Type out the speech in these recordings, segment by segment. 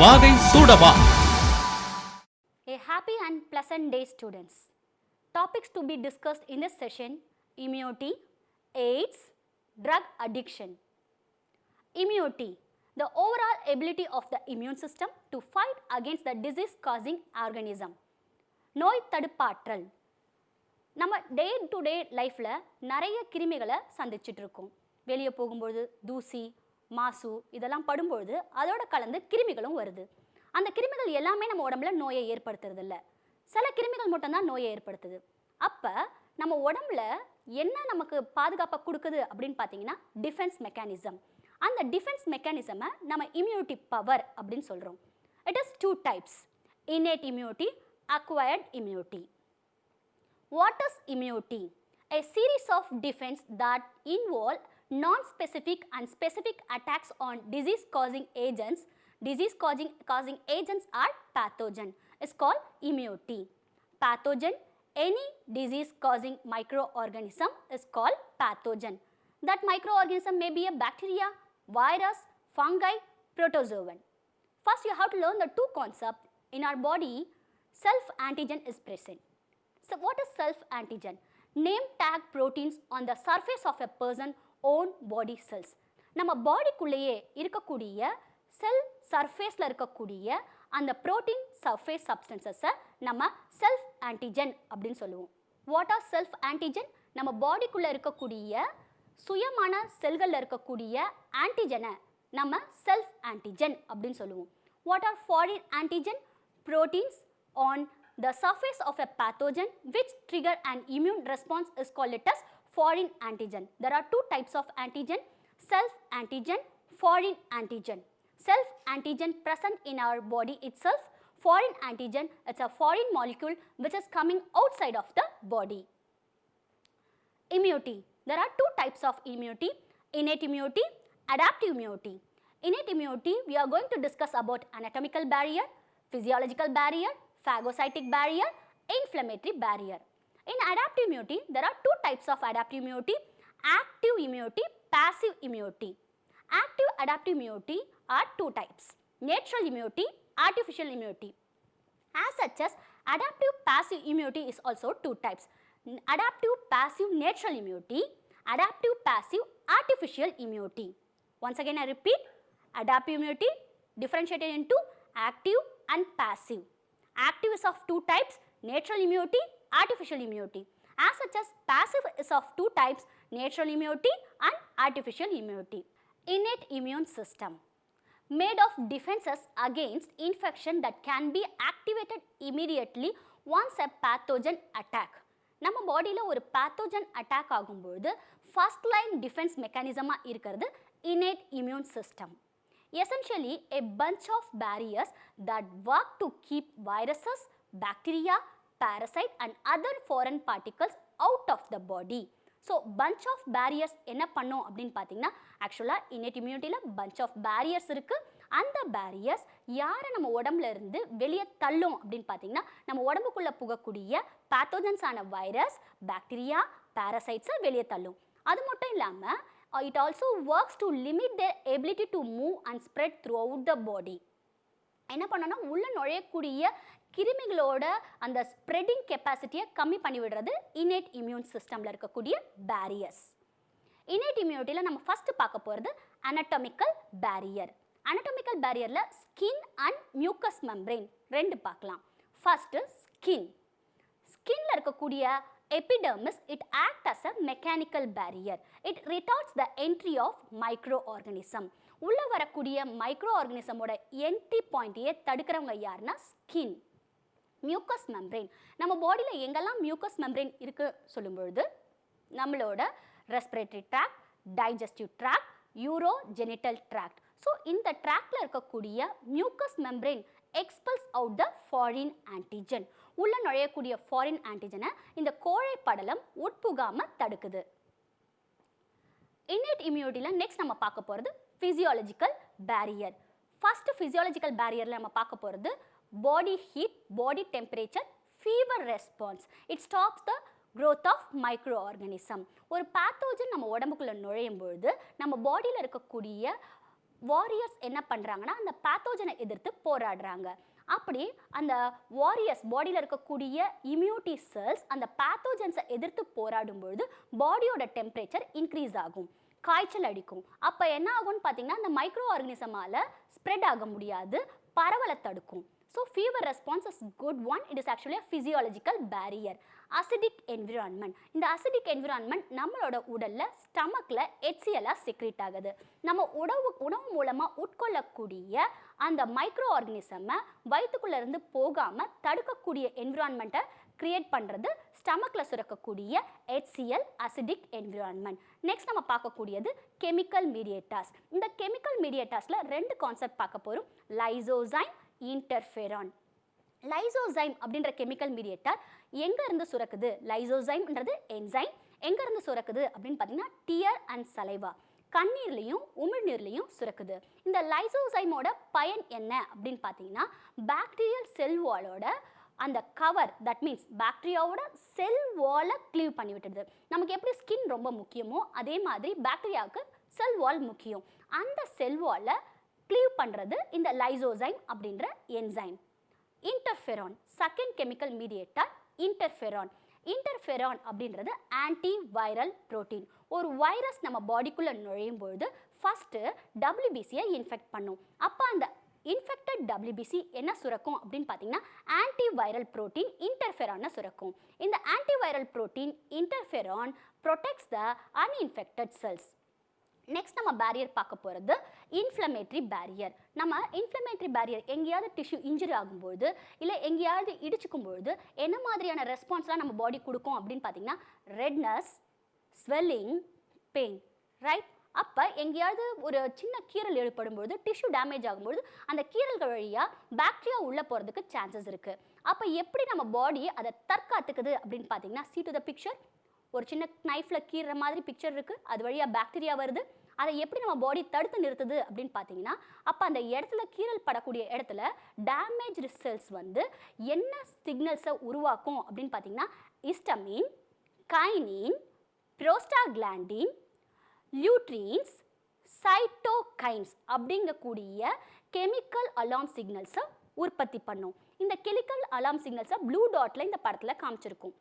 வாகை சூடவா. A happy and pleasant day, students. Topics to be discussed in this session: immunity, AIDS, drug addiction. Immunity, the overall ability of the immune system to fight against the disease causing organism. நோய் தடுப்பாற்றல். நம்ம day to day லைஃப்பில் நிறைய கிருமிகளை சந்திச்சுட்டு இருக்கோம். வெளியே போகும்பொழுது தூசி, மாசு இதெல்லாம் படும்பொழுது அதோட கலந்து கிருமிகளும் வருது. அந்த கிருமிகள் எல்லாமே நம்ம உடம்புல நோயை ஏற்படுத்துறது இல்லை. சில கிருமிகள் மட்டும்தான் நோயை ஏற்படுத்துது. அப்போ நம்ம உடம்புல என்ன நமக்கு பாதுகாப்பாக கொடுக்குது அப்படின்னு பார்த்தீங்கன்னா டிஃபென்ஸ் மெக்கானிசம். அந்த டிஃபென்ஸ் மெக்கானிசமை நம்ம இம்யூனிட்டி பவர் அப்படின்னு சொல்கிறோம். It is 2 types: innate immunity, acquired immunity. What is immunity? A series of defense that involve non-specific and specific attacks on disease-causing agents. Disease-causing agents are pathogen. It's called immunity. Pathogen, any disease-causing microorganism is called pathogen. That microorganism may be a bacteria, virus, fungi, protozoan. First, you have to learn the 2 concepts. In our body, self-antigen is present. So, what is self-antigen? Name tag proteins on the surface of a person's own body cells. நம்ம பாடிக்குள்ளேயே இருக்கக்கூடிய செல் சர்ஃபேஸில் இருக்கக்கூடிய அந்த protein surface சப்ஸ்டன்சஸை நம்ம self antigen அப்படின்னு சொல்லுவோம். What are self antigen? நம்ம பாடிக்குள்ளே இருக்கக்கூடிய சுயமான செல்களில் இருக்கக்கூடிய ஆன்டிஜனை நம்ம செல்ஃப் ஆன்டிஜன் அப்படின்னு சொல்லுவோம். What are foreign antigen? Proteins on the surface of a pathogen which trigger an immune response is called it as foreign antigen. There are 2 types of antigen: self antigen, foreign antigen. Self antigen present in our body itself. Foreign antigen, it's a foreign molecule which is coming outside of the body. Immunity. There are 2 types of immunity: innate immunity, adaptive immunity. Innate immunity, we are going to discuss about anatomical barrier, physiological barrier, phagocytic barrier, inflammatory barrier. In adaptive immunity, there are 2 types of adaptive immunity: active immunity, passive immunity. Active adaptive immunity are 2 types: natural immunity, artificial immunity. As such as adaptive passive immunity is also 2 types: adaptive passive natural immunity, adaptive passive artificial immunity. Once again I repeat, adaptive immunity differentiated into active and passive. Active is of 2 types: natural immunity, artificial immunity. As such as passive is of 2 types: natural immunity and artificial immunity. Innate immune system made of defenses against infection that can be activated immediately once a pathogen attack. நம்ம பாடியில் ஒரு pathogen attack ஆகும்பொழுது first line defence மெக்கானிசமாக இருக்கிறது innate immune system. Essentially, a bunch of barriers that work to keep viruses, bacteria, parasite and other foreign particles out of the body. So, bunch of barriers என்ன பண்ணோம் அப்படின்னு பார்த்தீங்கன்னா ஆக்சுவலாக innate immunityல bunch of barriers இருக்குது. அந்த barriers யாரை நம்ம உடம்புல இருந்து வெளியே தள்ளும் அப்படின்னு பார்த்தீங்கன்னா நம்ம உடம்புக்குள்ளே புகக்கூடிய பேத்தோஜன்ஸான வைரஸ், பாக்டீரியா, பேரசைட்ஸை வெளியே தள்ளும். அது மட்டும் இல்லாமல் it also works to limit their ability to move and spread throughout the body. என்ன பண்ணோம்னா உள்ள நுழையக்கூடிய கிருமிகளோட அந்த ஸ்ப்ரெடிங் கெப்பாசிட்டியை கம்மி பண்ணி விடுறது innate immune systemல இருக்கக்கூடிய barriers. innate immunityல நம்ம ஃபர்ஸ்ட் பார்க்க போகிறது anatomical barrier. anatomical barrierல skin and mucous membrane 2 பார்க்கலாம். ஃபர்ஸ்ட் skinல இருக்கக்கூடிய epidermis, it acts as a mechanical barrier. It retards the entry of microorganism. உள்ள வரக்கூடிய மைக்ரோஆர்கனிசமோட என்ட்ரி பாயிண்ட்டையே தடுக்கிறவங்க யாருன்னா ஸ்கின். மியூக்கஸ் மெம்ப்ரெயின், நம்ம பாடியில் எங்கெல்லாம் மியூக்கஸ் மெம்ப்ரெயின் இருக்கு சொல்லும்பொழுது நம்மளோட respiratory tract, digestive tract, urogenital tract. So இந்த ட்ராக்டில் இருக்கக்கூடிய mucous membrane expels out the foreign antigen. உள்ள நுழையக்கூடிய ஃபாரின் ஆன்டிஜனை இந்த கோழை படலம் உட்புகாமல் தடுக்குது. innate immunityல நெக்ஸ்ட் நம்ம பார்க்க போகிறது physiological barrier. ஃபர்ஸ்ட் physiological barrierல நம்ம பார்க்க போகிறது body heat, body temperature, fever response. It stops the growth of microorganism. ஒரு பேத்தோஜன் நம்ம உடம்புக்குள்ளே நுழையும் பொழுது நம்ம பாடியில் இருக்கக்கூடிய வாரியர்ஸ் என்ன பண்ணுறாங்கன்னா அந்த பேத்தோஜனை எதிர்த்து போராடுறாங்க. அப்படி அந்த வாரியர்ஸ் பாடியில் இருக்கக்கூடிய இம்யூனிட்டி செல்ஸ் அந்த பேத்தோஜன்ஸை எதிர்த்து போராடும் பொழுது பாடியோட டெம்பரேச்சர் இன்க்ரீஸ் ஆகும், காய்ச்சல் அடிக்கும். அப்போ என்ன ஆகும்னு பார்த்தீங்கன்னா அந்த மைக்ரோ ஆர்கனிசமால் ஸ்ப்ரெட் ஆக முடியாது, பரவலை தடுக்கும். So fever response is good one. It is actually a physiological barrier. Acidic environment. இந்த acidic environment நம்மளோட உடல்ல ஸ்டமக்ல HCl செக்ரீட் ஆகுது. நம்ம உணவு மூலமா உட்கொள்ளக்கூடிய அந்த மைக்ரோ ஆர்கனிசமை வயிற்றுக்குள்ள இருந்து போகாம தடுக்கக்கூடிய என்விரான்மெண்ட்டை கிரியேட் பண்ணுறது ஸ்டமக்ல சுரக்கக்கூடிய HCl acidic environment. நெக்ஸ்ட் நம்ம பார்க்கக்கூடியது கெமிக்கல் மீடியேட்டர்ஸ். இந்த கெமிக்கல் மீடியேட்டர்ஸில் 2 கான்செப்ட் பார்க்க போகிறோம். Lysozyme, interferon. லைசோசைம் அப்படின்ற கெமிக்கல் மீடியேட்டர் எங்க இருந்து சுரக்குது? லைசோசைம்ன்றது என்சைம். எங்க இருந்து சுரக்குது அப்படின்னு பார்த்தீங்கன்னா டியர் அண்ட் சலைவா, கண்ணீர்லையும் உமிழ்நீர்லையும் சுரக்குது. இந்த லைசோசைமோட பயன் என்ன அப்படின்னு பார்த்தீங்கன்னா பாக்டீரியல் செல் வாலோட அந்த கவர், தட் மீன்ஸ் பாக்டீரியாவோட செல் வாலை க்ளீவ் பண்ணி விட்டுடுது. நமக்கு எப்படி ஸ்கின் ரொம்ப முக்கியமோ அதே மாதிரி பாக்டீரியாவுக்கு செல் வால் முக்கியம். அந்த செல் வாலை க்ளீவ் பண்ணுறது இந்த லைசோசைம் அப்படின்ற enzyme. Interferon, second chemical mediator interferon. Interferon அப்படின்றது ஆன்டி வைரல் புரோட்டீன். ஒரு வைரஸ் நம்ம பாடிக்குள்ளே நுழையும் பொழுது ஃபஸ்ட்டு WBCயை இன்ஃபெக்ட் பண்ணும். அப்போ அந்த இன்ஃபெக்டட் WBC என்ன சுரக்கும் அப்படின்னு பார்த்தீங்கன்னா ஆன்டி வைரல் புரோட்டீன் இன்டர்ஃபெரானை சுரக்கும். இந்த antiviral protein interferon protects the uninfected cells. Next நம்ம பேரியர் பார்க்க போகிறது இன்ஃப்ளமேட்ரி பேரியர். நம்ம இன்ஃப்ளமேட்ரி பேரியர் எங்கேயாவது டிஷ்யூ இன்ஜுரி ஆகும்பொழுது இல்லை எங்கேயாவது இடிச்சுக்கும் பொழுது என்ன மாதிரியான ரெஸ்பான்ஸ்லாம் நம்ம பாடி கொடுக்கும் அப்படின்னு பார்த்தீங்கன்னா ரெட்னஸ், ஸ்வெல்லிங், பெயின், ரைட்? அப்போ எங்கேயாவது ஒரு சின்ன கீறல் ஏற்படும்பொழுது டிஷ்யூ டேமேஜ் ஆகும்பொழுது அந்த கீறல்கள் வழியாக பாக்டீரியா உள்ளே போகிறதுக்கு சான்சஸ் இருக்குது. அப்போ எப்படி நம்ம பாடி அதை தற்காத்துக்குது அப்படின்னு பார்த்தீங்கன்னா see to the picture. ஒரு சின்ன நைஃப்பில் கீறுற மாதிரி பிக்சர் இருக்குது, அது வழியாக பாக்டீரியா வருது. அதை எப்படி நம்ம பாடி தடுத்து நிறுத்துது அப்படின்னு பார்த்தீங்கன்னா அப்போ அந்த இடத்துல கீறல் படக்கூடிய இடத்துல டேமேஜ்டு செல்ஸ் வந்து என்ன சிக்னல்ஸை உருவாக்கும் அப்படின்னு பார்த்தீங்கன்னா ஹிஸ்டமின், கைனின், புரோஸ்டாகிளாண்டின், லியூட்ரின்ஸ், சைட்டோகைன்ஸ் அப்படிங்கக்கூடிய கெமிக்கல் அலார்ம் சிக்னல்ஸை உற்பத்தி பண்ணும். இந்த கெமிக்கல் அலார்ம் சிக்னல்ஸை ப்ளூ டாட்டில் இந்த படத்தில் காமிச்சிருக்கும்.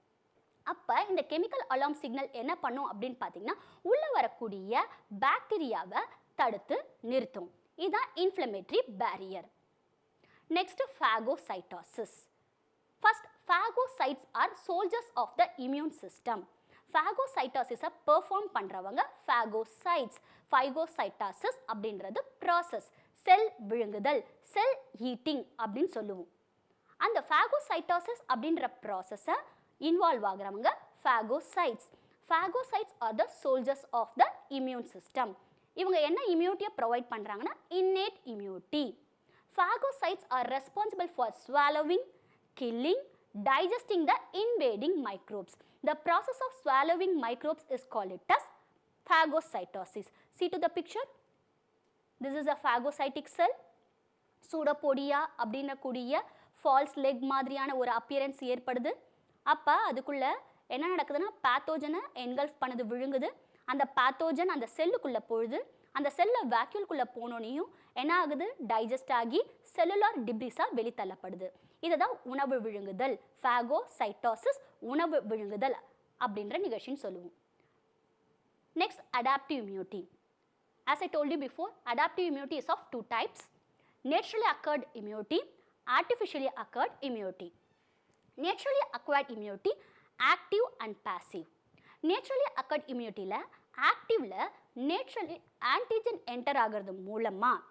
அப்போ இந்த கெமிக்கல் அலார்ம் சிக்னல் என்ன பண்ணும் அப்படின்னு பார்த்தீங்கன்னா உள்ளே வரக்கூடிய பாக்டீரியாவை தடுத்து நிறுத்தும். இதுதான் inflammatory barrier. Next phagocytosis. First phagocytes are soldiers of the immune system. ஃபேகோசைட்டோசிஸை பெர்ஃபார்ம் பண்ணுறவங்க ஃபேகோசைட்ஸ். ஃபைகோசைட்டாசிஸ் அப்படின்றது ப்ராசஸ், செல் விழுங்குதல், செல் ஹீட்டிங் அப்படின்னு சொல்லுவோம். அந்த ஃபேகோசைட்டோசிஸ் அப்படின்ற ப்ராசஸை இன்வால்வ் ஆகிறவங்க phagocytes. Phagocytes are the soldiers of the immune system. இவங்க என்ன இம்யூனிட்டியை ப்ரொவைட் பண்ணுறாங்கன்னா innate immunity. Phagocytes are responsible for swallowing, killing, digesting the invading microbes. The process of swallowing microbes is called it as phagocytosis. See to the picture. This is a phagocytic cell. Pseudopodia அப்படின்ன கூடிய falls leg மாதிரியான ஒரு appearance ஏற்படுது. அப்போ அதுக்குள்ளே என்ன நடக்குதுன்னா பேத்தோஜனை engulf பண்ணது விழுங்குது. அந்த பேத்தோஜன் அந்த செல்லுக்குள்ளே போகுது. அந்த செல்லை வேக்யூல்குள்ளே போனோனையும் என்ன ஆகுது? டைஜஸ்ட் ஆகி செல்லுலார் டிப்ரிஸாக வெளித்தள்ளப்படுது. இதை தான் உணவு விழுங்குதல், ஃபேகோசைட்டோசிஸ், உணவு விழுங்குதல் அப்படின்ற நிகழ்ச்சின்னு சொல்லுவோம். Next adaptive immunity. As I told you before, adaptive immunity is of 2 types. Naturally occurred immunity, artificially occurred immunity. Naturally acquired immunity, active and passive. Naturally occurred immunityல ஆக்டிவ்ல நேச்சுரலி ஆன்டிஜன் என்டர் ஆகிறது மூலமாக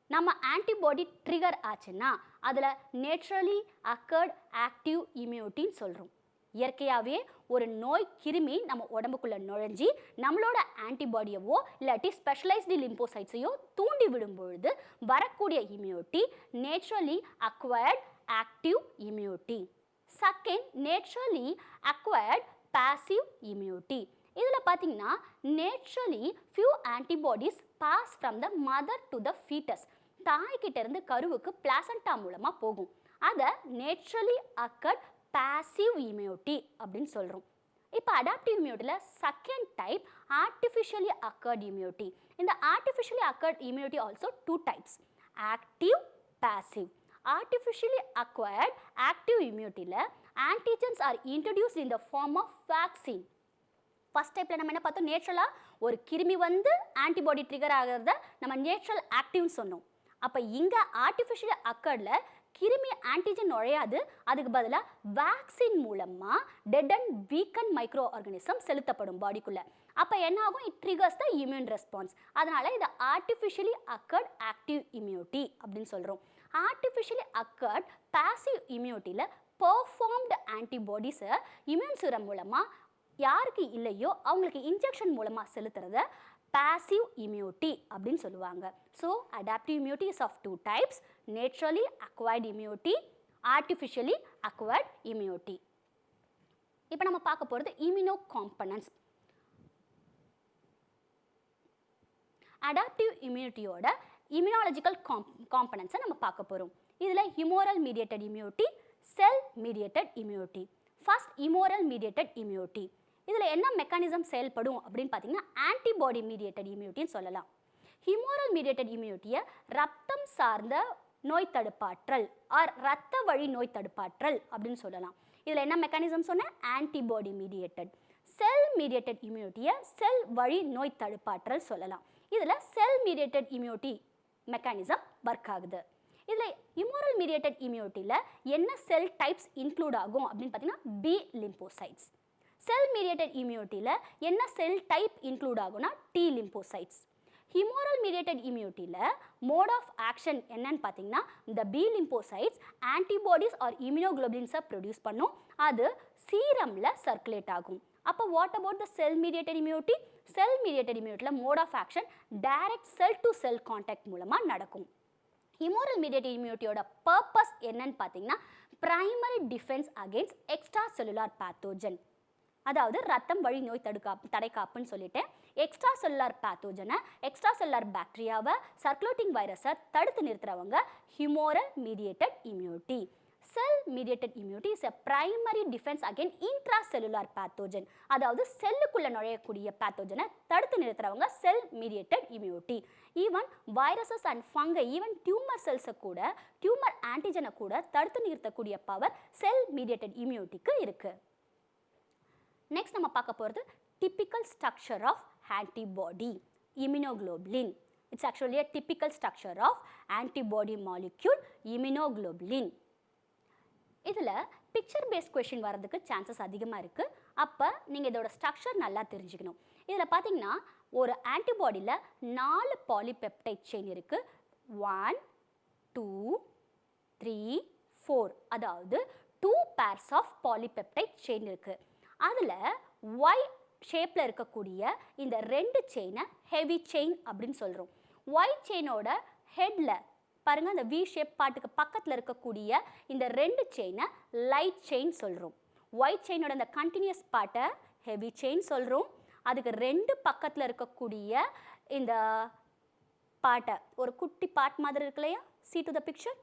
நம்ம antibody trigger ஆச்சுன்னா அதில் naturally accord active இம்யூனிட்டின்னு சொல்கிறோம். இயற்கையாகவே ஒரு நோய் கிருமி நம்ம உடம்புக்குள்ளே நுழைஞ்சி நம்மளோட ஆன்டிபாடியவோ இல்லாட்டி ஸ்பெஷலைஸ்டு லிம்போசைட்ஸையோ தூண்டி விடும் பொழுது வரக்கூடிய immunity naturally acquired active immunity. Second, naturally acquired passive immunity. இதில் பார்த்தீங்கன்னா naturally few antibodies pass from the mother to the foetus. தாய்கிட்ட இருந்து கருவுக்கு பிளாசண்டா மூலமாக போகும். அதை நேச்சுரலி அக்கர்ட் பாசிவ் இம்யூனிட்டி அப்படின்னு சொல்கிறோம். இப்போ அடாப்டிவ் இம்யூனிட்டியில் second type artificially acquired immunity. இந்த artificially acquired immunity also two types, active, passive. Artificially acquired active இம்யூனிட்டியில் antigens are introduced in the form of vaccine. First டைப்பில் நம்ம என்ன பார்த்தோம், நேச்சுரலாக ஒரு கிருமி வந்து ஆன்டிபாடி ட்ரிகர் ஆகிறத நம்ம நேச்சுரல் ஆக்டிவ்னு சொன்னோம். அப்போ இங்கே ஆர்டிஃபிஷியல் அக்கர்டில் கிருமி ஆன்டிஜன் நுழையாது, அதுக்கு பதிலாக வேக்சின் மூலமாக dead and weaken microorganism செலுத்தப்படும் பாடிக்குள்ளே. அப்போ என்ன ஆகும், it triggers the immune response. அதனால் இதை ஆர்டிஃபிஷியலி அக்கர்ட் ஆக்டிவ் இம்யூனிட்டி அப்படின்னு சொல்கிறோம். ஆர்டிஃபிஷியலி அக்கர்ட் பாசிவ் இம்யூனிட்டியில் பெர்ஃபார்ம்டு ஆன்டிபாடிஸை இம்யூன் சிரம் மூலமாக யாருக்கு இல்லையோ அவங்களுக்கு இன்ஜெக்ஷன் மூலமாக செலுத்துறத passive immunity அப்படின்னு சொல்லுவாங்க. So adaptive immunity is of two types, naturally acquired immunity, artificially acquired immunity. இப்போ நம்ம பார்க்க போகிறது immunocomponents. adaptive immunityயோட immunological components நம்ம பார்க்க போகிறோம். இதில் humoral mediated immunity, cell mediated immunity. First humoral mediated immunity. இதில் என்ன மெக்கானிசம் செயல்படும் அப்படின்னு பார்த்தீங்கன்னா ஆன்டிபாடி மீடியேட்டட் இம்யூனிட்டின்னு சொல்லலாம். ஹியூமரல் மீடியேட்டட் இம்யூனிட்டியை ரத்தம் சார்ந்த நோய் தடுப்பாற்றல் ஆர் ரத்த வழி நோய் தடுப்பாற்றல் அப்படின்னு சொல்லலாம். இதில் என்ன மெக்கானிசம் சொன்னேன், ஆன்டிபாடி மீடியேட்டட். செல் மீடியேட்டட் இம்யூனிட்டியை செல் வழி நோய் தடுப்பாற்றல் சொல்லலாம். இதில் செல் மீடியேட்டட் இம்யூனிட்டி மெக்கானிசம் ஒர்க் ஆகுது. இதில் இம்யூரல் மீடியேட்டட் இம்யூனிட்டியில் என்ன செல் டைப்ஸ் இன்க்ளூட் ஆகும் அப்படின்னு பார்த்தீங்கன்னா பி லிம்போசைட்ஸ். செல் மீடியேட்டட் இம்யூனிட்டியில் என்ன செல் டைப் இன்க்ளூட் ஆகும்னா டி லிம்போசைட்ஸ். ஹியூமரல் மீடியேட்டட் இம்யூனிட்டியில் மோட் ஆஃப் ஆக்ஷன் என்னன்னு பார்த்தீங்கன்னா இந்த பி லிம்போசைட்ஸ் ஆன்டிபாடிஸ் ஆர் இம்யூனோகுளோபின்ஸை ப்ரொடியூஸ் பண்ணும், அது சீரமில் சர்க்குலேட் ஆகும். அப்போ what about the cell mediated immunity? Cell mediated இம்யூனிட்டியில் mode of action direct cell to cell contact மூலமாக நடக்கும். ஹியூமரல் மீடியேட்டட் இம்யூனிட்டியோட பர்பஸ் என்னன்னு பார்த்தீங்கன்னா primary defence against extracellular pathogen, அதாவது ரத்தம் வழி நோய் தடைக்காப்புன்னு சொல்லிட்டு எக்ஸ்ட்ரா செல்லுலார் பேத்தோஜனை, எக்ஸ்ட்ரா செல்லுலார் பாக்டீரியாவை, சர்க்குலேட்டிங் வைரஸை தடுத்து நிறுத்துறவங்க humoral mediated immunity. Cell mediated immunity is a primary defence again intracellular pathogen, அதாவது செல்லுக்குள்ளே நுழையக்கூடிய பேத்தோஜனை தடுத்து நிறுத்துறவங்க cell mediated immunity. Even viruses and fungi, even tumour செல்ஸை கூட, டியூமர் ஆன்டிஜனை கூட தடுத்து நிறுத்தக்கூடிய பவர் செல் மீடியேட்டட் இம்யூனிட்டிக்கு இருக்குது. நெக்ஸ்ட் நம்ம பார்க்க போகிறது typical structure of antibody, immunoglobulin. It's actually a typical structure of antibody molecule, immunoglobulin. இதில் பிக்சர் பேஸ்ட் கொஷின் வரதுக்கு சான்சஸ் அதிகமாக இருக்குது. அப்போ நீங்கள் இதோட ஸ்ட்ரக்சர் நல்லா தெரிஞ்சுக்கணும். இதில் பார்த்தீங்கன்னா ஒரு ஆன்டிபாடியில் 4 பாலிபெப்டைட் செயின் இருக்குது. 1 2 3 4, அதாவது 2 pairs ஆஃப் பாலிபெப்டைட் செயின் இருக்குது. அதில் ஒய் ஷேப்பில் இருக்கக்கூடிய இந்த 2 செயினை ஹெவி செயின் அப்படின்னு சொல்கிறோம். ஒய் செயினோட ஹெட்டில் பாருங்கள், அந்த வி ஷேப் பாட்டுக்கு பக்கத்தில் இருக்கக்கூடிய இந்த 2 செயினை லைட் செயின் சொல்கிறோம். ஒய் செயினோட அந்த கண்டினியூஸ் பார்ட்டை ஹெவி செயின் சொல்கிறோம். அதுக்கு 2 பக்கத்தில் இருக்கக்கூடிய இந்த பார்ட்டை, ஒரு குட்டி பார்ட் மாதிரி இருக்கு இல்லையா, see to the picture,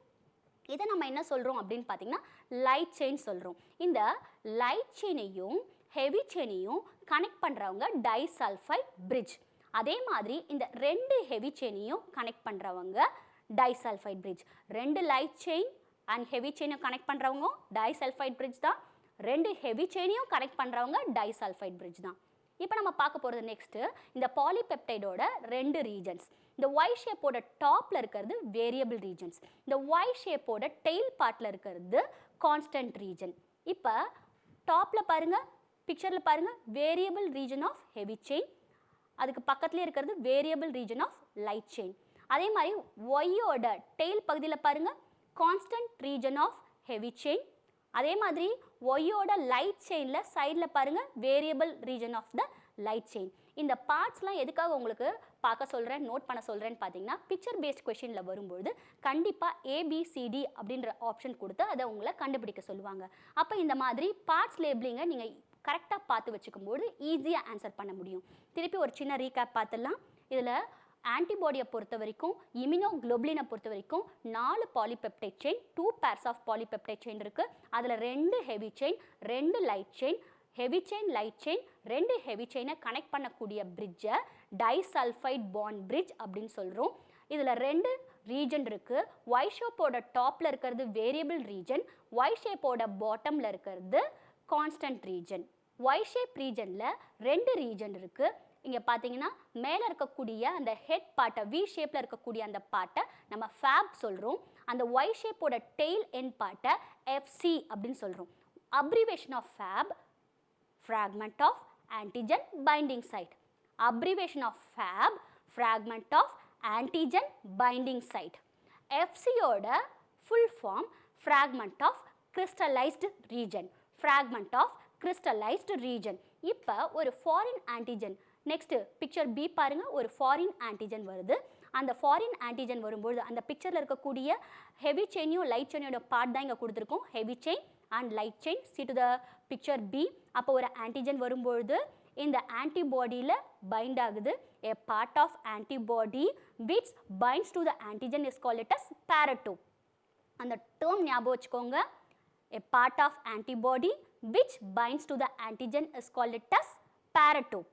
இதை நம்ம என்ன சொல்கிறோம் அப்படின்னு பார்த்தீங்கன்னா லைட் செயின் சொல்கிறோம். இந்த லைட் செயினையும் ஹெவி செயினையும் கனெக்ட் பண்ணுறவங்க டைசல்ஃபைட் பிரிட்ஜ். அதே மாதிரி இந்த 2 ஹெவி செயினையும் கனெக்ட் பண்ணுறவங்க disulphide bridge. 2 light chain and heavy செயினையும் கனெக்ட் பண்ணுறவங்க டைசல்ஃபைட் பிரிட்ஜ் தான். 2 ஹெவி செயினையும் கனெக்ட் பண்ணுறவங்க டைசல்ஃபைட் பிரிட்ஜ் தான். இப்போ நம்ம பார்க்க போகிறது நெக்ஸ்ட்டு இந்த பாலிபெப்டைடோட 2 ரீஜன்ஸ். இந்த ஒய் ஷேப்போட டாப்பில் இருக்கிறது வேரியபிள் ரீஜன்ஸ், இந்த ஒய் ஷேப்போட டெயில் பார்ட்டில் இருக்கிறது கான்ஸ்டன்ட் ரீஜன். இப்போ டாப்பில் பாருங்கள், பிக்சரில் பாருங்கள், variable region of heavy chain, அதுக்கு பக்கத்துலேயே இருக்கிறது variable region of light chain. அதே மாதிரி ஒய்யோட டெயில் பகுதியில் பாருங்கள் constant region of heavy chain. அதே மாதிரி ஒய்யோட லைட் செயினில் சைடில் பாருங்கள் variable region of the light chain. இந்த பார்ட்ஸ்லாம் எதுக்காக உங்களுக்கு பார்க்க சொல்கிறேன், நோட் பண்ண சொல்கிறேன்னு பார்த்தீங்கன்னா பிக்சர் பேஸ்ட் கொஷினில் வரும்பொழுது கண்டிப்பாக ஏபிசிடி அப்படின்ற ஆப்ஷன் கொடுத்து அதை உங்களை கண்டுபிடிக்க சொல்லுவாங்க. அப்போ இந்த மாதிரி பார்ட்ஸ் லேபிளிங்கை நீங்கள் கரெக்டாக பார்த்து வச்சுக்கும்போது ஈஸியாக ஆன்சர் பண்ண முடியும். திருப்பி ஒரு சின்ன ரீகேப் பார்த்துடலாம். இதில் ஆன்டிபாடியை பொறுத்த வரைக்கும், இம்யூனோகுளோபுலினை பொறுத்த வரைக்கும் 4 polypeptide chain, 2 pairs of polypeptide chain இருக்குது. அதில் 2 heavy chain, 2 light chain. Heavy chain light chain ரெண்டு ஹெவி செயினை கனெக்ட் பண்ணக்கூடிய பிரிட்ஜை டைசல்ஃபைட் பாண்ட் பிரிட்ஜ் அப்படின்னு சொல்கிறோம். இதில் ரெண்டு ரீஜன் இருக்குது. ஒய் ஷேப்போட டாப்பில் இருக்கிறது வேரியபிள் ரீஜன், ஒய் ஷேப்போட பாட்டமில் இருக்கிறது கான்ஸ்டன்ட் ரீஜன். ஒய் ஷேப் ரீஜனில் ரெண்டு ரீஜன் இருக்குது. இங்கே பார்த்தீங்கன்னா மேலே இருக்கக்கூடிய அந்த ஹெட் பார்ட்டை வி ஷேப்பில் இருக்கக்கூடிய அந்த பார்ட்டை நம்ம ஃபேப் சொல்கிறோம். அந்த ஒய் ஷேப்போட டெய்ல் எண்ட் பார்ட்டை எஃப்சி அப்படின்னு சொல்கிறோம். Abbreviation of Fab, fragment of antigen binding site. Abbreviation of FAB, fragment of antigen binding site. FC ஓட full form fragment of crystallized region. Fragment of crystallized region. இப்போ ஒரு foreign antigen. Next picture B பாருங்க, ஒரு foreign antigen வருது. அந்த foreign antigen வரும்போது அந்த பிக்சரில் இருக்கக்கூடிய heavy chainயும் light chainயோட பார்ட் தான் இங்கே கொடுத்துருக்கோம். heavy chain and light chain. See to the picture B. அப்போ ஒரு ஆன்டிஜன் வரும்பொழுது இந்த ஆன்டிபாடியில் பைண்ட் ஆகுது. a part of antibody which binds to the antigen is called it as paratope. அந்த term ஞாபகம் வச்சுக்கோங்க. a part of antibody which binds to the antigen is called it as paratope.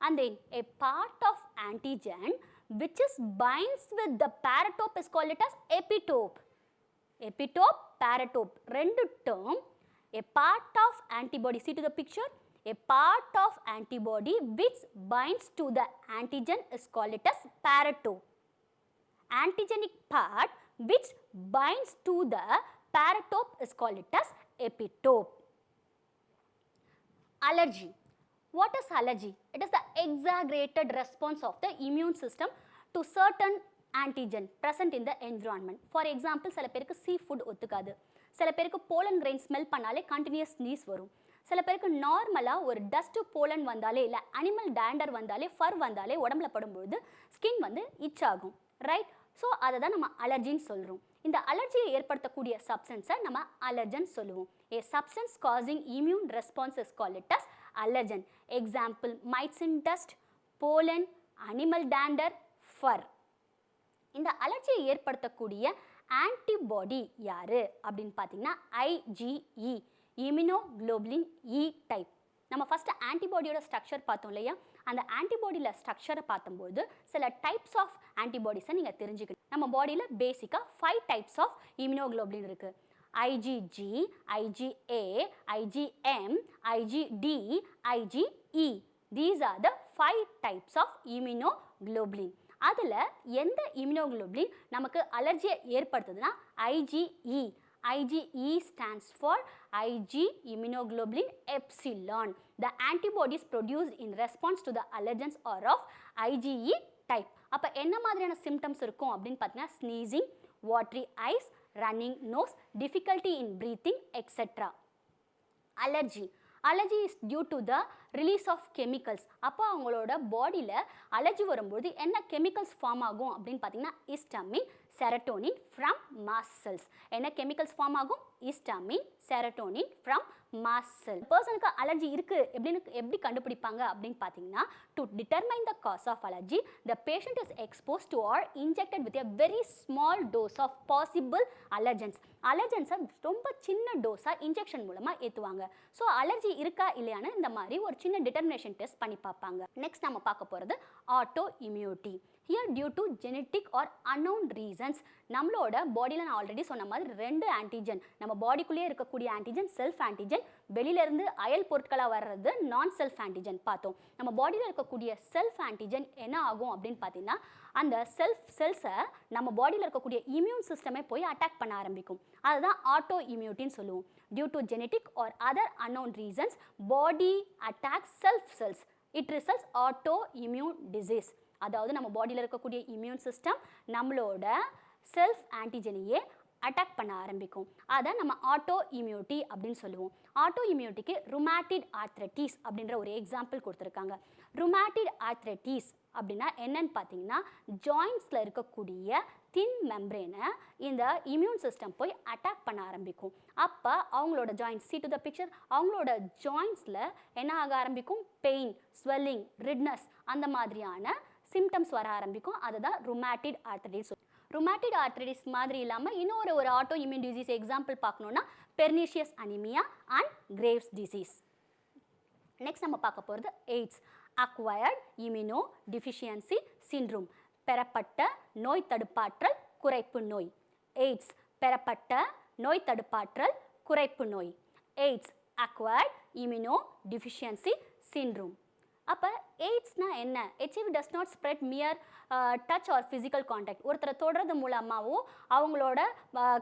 And then a part of antigen which is binds with the paratope is called it as epitope. Epitope, paratope, ரெண்டு term. A part of antibody, see to the picture, a part of antibody which binds to the antigen is called it as paratope. Antigenic part which binds to the paratope is called it as epitope. Allergy. What is allergy? It is the exaggerated response of the immune system to certain antigen present in the environment. For example, சில பேருக்கு seafood ஒத்துக்காது, சில பேருக்கு pollen grain smell பண்ணாலே continuous sneeze வரும், சில பேருக்கு நார்மலாக ஒரு டஸ்ட்டு போலன் வந்தாலே இல்லை அனிமல் டேண்டர் வந்தாலே ஃபர் வந்தாலே உடம்புல படும்பொழுது ஸ்கின் வந்து இச் ஆகும், ரைட்? ஸோ அதை தான் நம்ம அலர்ஜின்னு சொல்கிறோம். இந்த அலர்ஜியை ஏற்படுத்தக்கூடிய சப்ஸ்டன்ஸை நம்ம அலர்ஜன் சொல்லுவோம். A substance causing immune response is called it as allergen. Example, mites in dust, pollen, animal dander, fur. இந்த அலர்ஜியை ஏற்படுத்தக்கூடிய ஆன்டிபாடி யாரு அப்படின்னு பார்த்தீங்கன்னா IgE, இம்யூனோகுளோபுலின் E டைப். நம்ம ஃபஸ்ட்டு ஆன்டிபாடியோட ஸ்ட்ரக்சர் பார்த்தோம் இல்லையா, அந்த ஆன்டிபாடியில் ஸ்ட்ரக்சரை பார்க்கும்போது சில டைப்ஸ் ஆஃப் ஆன்டிபாடிஸை நீங்கள் தெரிஞ்சுக்கணும். நம்ம பாடியில் பேசிக்காக 5 டைப்ஸ் ஆஃப் இம்யூனோகுளோபுலின் இருக்குது. IgG, IgA, IgM, IgD, IgE. These are the 5 types of immunoglobulin. அதில் எந்த இம்யூனோகுளோபுலின் நமக்கு அலர்ஜியை ஏற்படுத்துதுன்னா IgE. IgE stands for Ig immunoglobulin epsilon. The antibodies produced in response to the allergens are of IgE type. அப்போ என்ன மாதிரியான symptoms இருக்கும் அப்படின்னு பார்த்தீங்கன்னா sneezing, watery eyes, running nose, difficulty in breathing, etc. Allergy. Allergy is due to the release of chemicals. அப்போ அவங்களோட பாடியில் allergy வரும்போது என்ன கெமிக்கல்ஸ் ஃபார்ம் ஆகும் அப்படின்னு பார்த்தீங்கன்னா histamine, serotonin from mast cells. என்ன கெமிக்கல்ஸ் ஃபார்ம் ஆகும்? Histamine, serotonin from mast cell. பர்சனுக்கு அலர்ஜி இருக்குது எப்படி கண்டுபிடிப்பாங்க அப்படின்னு பார்த்தீங்கன்னா, to determine the cause of allergy the patient is expose to or injected with a very small dose of possible allergens. அலர்ஜன்ஸை ரொம்ப சின்ன டோஸாக இன்ஜெக்ஷன் மூலமாக ஏற்றுவாங்க. ஸோ அலர்ஜி இருக்கா இல்லையான்னு இந்த மாதிரி ஒரு சின்ன டிட்டர்மினேஷன் டெஸ்ட் பண்ணி பார்ப்பாங்க. நெக்ஸ்ட் நம்ம பார்க்க போகிறது autoimmunity. Here due to genetic or unknown reasons நம்மளோட பாடியில் நான் ஆல்ரெடி சொன்ன மாதிரி 2 ஆன்டிஜன், நம்ம பாடிக்குள்ளேயே இருக்கக்கூடிய ஆன்டிஜன் செல்ஃப் ஆன்டிஜன், வெளியிலேருந்து அயல் பொருட்களாக வர்றது நான் செல்ஃப் ஆன்டிஜன் பார்த்தோம். நம்ம பாடியில் இருக்கக்கூடிய செல்ஃப் ஆன்டிஜன் என்ன ஆகும் அப்படின்னு பார்த்தீங்கன்னா, அந்த செல்ஸை நம்ம பாடியில் இருக்கக்கூடிய இம்யூன் சிஸ்டமே போய் அட்டாக் பண்ண ஆரம்பிக்கும். அதுதான் ஆட்டோ இம்யூனிட்டின்னு சொல்லுவோம். Due to genetic or other unknown reasons body attack self cells, it results autoimmune disease. அதாவது நம்ம பாடியில் இருக்கக்கூடிய இம்யூன் சிஸ்டம் நம்மளோட செல்ஃப் ஆன்டிஜனையே அட்டாக் பண்ண ஆரம்பிக்கும். அதை நம்ம ஆட்டோ இம்யூனிட்டி அப்படின்னு சொல்லுவோம். ஆட்டோ இம்யூனிட்டிக்கு ருமேட்டிட் ஆர்த்ரைட்டிஸ் அப்படின்ற ஒரு எக்ஸாம்பிள் கொடுத்துருக்காங்க. ருமேட்டிட் ஆர்த்ரைட்டிஸ் அப்படின்னா என்னன்னு பார்த்தீங்கன்னா, ஜாயின்ஸில் இருக்கக்கூடிய தின் மெம்பரேனை இந்த இம்யூன் சிஸ்டம் போய் அட்டாக் பண்ண ஆரம்பிக்கும். அப்போ அவங்களோட joints, see to the picture, அவங்களோட ஜாயின்ஸில் என்ன ஆக ஆரம்பிக்கும்? பெயின், ஸ்வெல்லிங், ரெட்னஸ் அந்த மாதிரியான சிம்டம்ஸ் வர ஆரம்பிக்கும். அதுதான் ருமேட்டிட் ஆர்த்ரைட்டிஸ். ருமேட்டிட் ஆர்த்ரைட்டிஸ் மாதிரி இல்லாமல் இன்னொரு ஆட்டோ இம்யூன் டிசீஸ் எக்ஸாம்பிள் பார்க்கணுன்னா pernicious anaemia and graves disease. Next நம்ம பார்க்க போகிறது AIDS, acquired immunodeficiency syndrome, பெறப்பட்ட நோய் தடுப்பாற்றல் குறைப்பு நோய். எய்ட்ஸ் பெறப்பட்ட நோய் தடுப்பாற்றல் குறைப்பு நோய். AIDS acquired immunodeficiency syndrome. அப்போ எய்ட்ஸ்னா என்ன? HIV does not spread mere touch or physical contact. ஒருத்தரை தொடுறது மூலமாகவோ அவங்களோட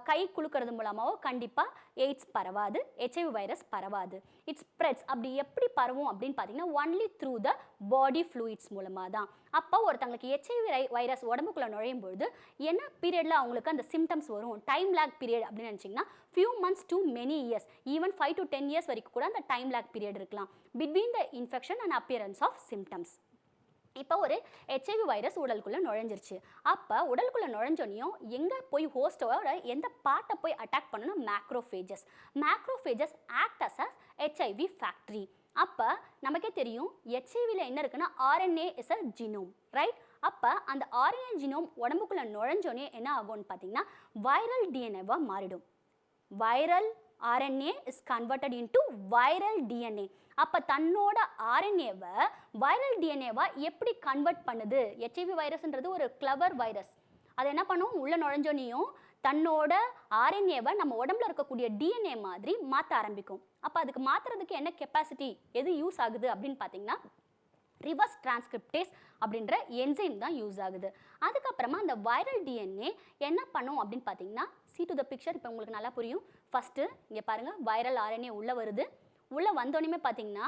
கை குலுக்கிறது மூலமாகவோ கண்டிப்பாக எய்ட்ஸ் பரவாது, ஹெச்ஐவி வைரஸ் பரவாது. It's spreads. அப்படி எப்படி பரவும் அப்படின்னு பார்த்தீங்கன்னா only through the body fluids மூலமாக தான். அப்போ ஒருத்தங்களுக்கு ஹெச்ஐவி வைரஸ் உடம்புக்குள்ளே நுழையும் பொழுது என்ன பீரியடில் அவங்களுக்கு அந்த சிம்டம்ஸ் வரும், டைம் லேக் பீரியட் அப்படின்னு நினச்சிங்கன்னா few months to many years, even 5 to 10 years வரைக்கும் கூட அந்த டைம் லேக் பீரியட் இருக்கலாம் between the infection and appearance of symptoms. இப்போ ஒரு ஹெச்ஐவி வைரஸ் உடலுக்குள்ளே நுழைஞ்சிருச்சு. அப்போ உடலுக்குள்ளே நுழைஞ்சோனையும் எங்கே போய் ஹோஸ்டோட எந்த பார்ட்டை போய் அட்டாக் பண்ணணும்? Macrophages. Macrophages act as a HIV factory. அப்போ நமக்கே தெரியும் ஹெச்ஐவியில் என்ன இருக்குன்னா RNA is a genome, right? அப்போ அந்த ஆர்என்ஏ ஜினோம் உடம்புக்குள்ளே நுழைஞ்சோனே என்ன ஆகும்னு பார்த்தீங்கன்னா வைரல் டிஎன்ஏவாக மாறிடும். Viral RNA is converted into viral DNA. அப்போ தன்னோட ஆர்என்ஏவை வைரல் டிஎன்ஏவா எப்படி கன்வெர்ட் பண்ணுது? ஹெச்ஐவி வைரஸ்ன்றது ஒரு கிளவர் வைரஸ். அது என்ன பண்ணும்? உள்ள நுழைஞ்சோனையும் தன்னோட ஆர்என்ஏவை நம்ம உடம்புல இருக்கக்கூடிய டிஎன்ஏ மாதிரி மாற்ற ஆரம்பிக்கும். அப்போ அதுக்கு மாற்றுறதுக்கு என்ன கெப்பாசிட்டி, எது யூஸ் ஆகுது அப்படின்னு பார்த்தீங்கன்னா ரிவர்ஸ் டிரான்ஸ்கிரிப்டேஸ் அப்படின்ற என்சைம் தான் யூஸ் ஆகுது. அதுக்கப்புறமா அந்த வைரல் டிஎன்ஏ என்ன பண்ணும் அப்படின்னு பார்த்தீங்கன்னா see to the picture. இப்போ உங்களுக்கு நல்லா புரியும். ஃபஸ்ட்டு இங்கே பாருங்கள், வைரல் ஆர்என்ஏ உள்ளே வருது. உள்ளே வந்தோடனே பார்த்தீங்கன்னா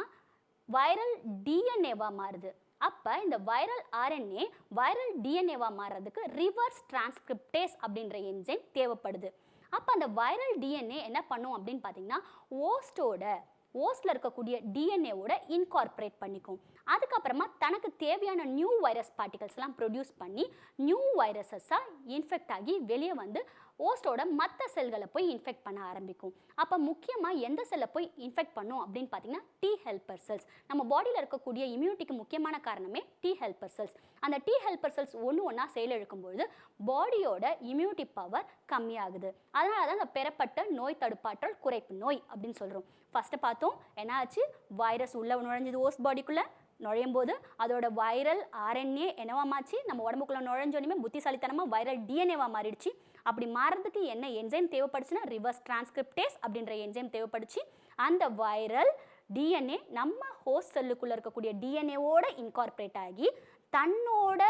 வைரல் டிஎன்ஏவாக மாறுது. அப்போ இந்த வைரல் ஆர்என்ஏ வைரல் டிஎன்ஏவாக மாறுறதுக்கு ரிவர்ஸ் டிரான்ஸ்கிரிப்டேஸ் அப்படின்ற என்சைம் தேவைப்படுது. அப்போ அந்த வைரல் டிஎன்ஏ என்ன பண்ணும் அப்படின்னு பார்த்தீங்கன்னா ஓஸ்டில் இருக்கக்கூடிய டிஎன்ஏவோட இன்கார்பரேட் பண்ணிக்கும். அதுக்கப்புறமா தனக்கு தேவையான நியூ வைரஸ் பார்ட்டிகல்ஸ்லாம் ப்ரொடியூஸ் பண்ணி நியூ வைரஸஸாக இன்ஃபெக்ட் ஆகி வெளியே வந்து ஓஸ்டோட மற்ற செல்களை போய் இன்ஃபெக்ட் பண்ண ஆரம்பிக்கும். அப்போ முக்கியமாக எந்த செல்லை போய் இன்ஃபெக்ட் பண்ணும் அப்படின்னு பார்த்தீங்கன்னா டி ஹெல்பர் செல்ஸ். நம்ம பாடியில் இருக்கக்கூடிய இம்யூனிட்டிக்கு முக்கியமான காரணமே டி ஹெல்பர் செல்ஸ். அந்த டி ஹெல்பர் செல்ஸ் ஒன்றா செயலிழக்கும்பொழுது பாடியோட இம்யூனிட்டி பவர் கம்மியாகுது. அதனால தான் அந்த பெறப்பட்ட நோய் தடுப்பாற்றல் குறைப்பு நோய் அப்படின்னு சொல்கிறோம். ஃபஸ்ட்டு பார்த்தோம் என்ன ஆச்சு, வைரஸ் உள்ளே நுழைஞ்சது ஓஸ்ட் பாடிக்குள்ளே. நுழையும் போது அதோட வைரல் ஆர்என்ஏ என்னவாமாச்சு, நம்ம உடம்புக்குள்ளே நுழைஞ்சோனையுமே புத்திசாலித்தனமாக வைரல் டிஎன்ஏவாக மாறிடுச்சு. அப்படி மாறுறதுக்கு என்ன என்சைம் தேவைப்படுச்சுன்னா ரிவர்ஸ் டிரான்ஸ்கிரிப்டேஸ் அப்படின்ற என்சைம் தேவைப்படுச்சு. அந்த வைரல் டிஎன்ஏ நம்ம ஹோஸ்ட் செல்லுக்குள்ளே இருக்கக்கூடிய டிஎன்ஏவோட இன்கார்பரேட் ஆகி தன்னோட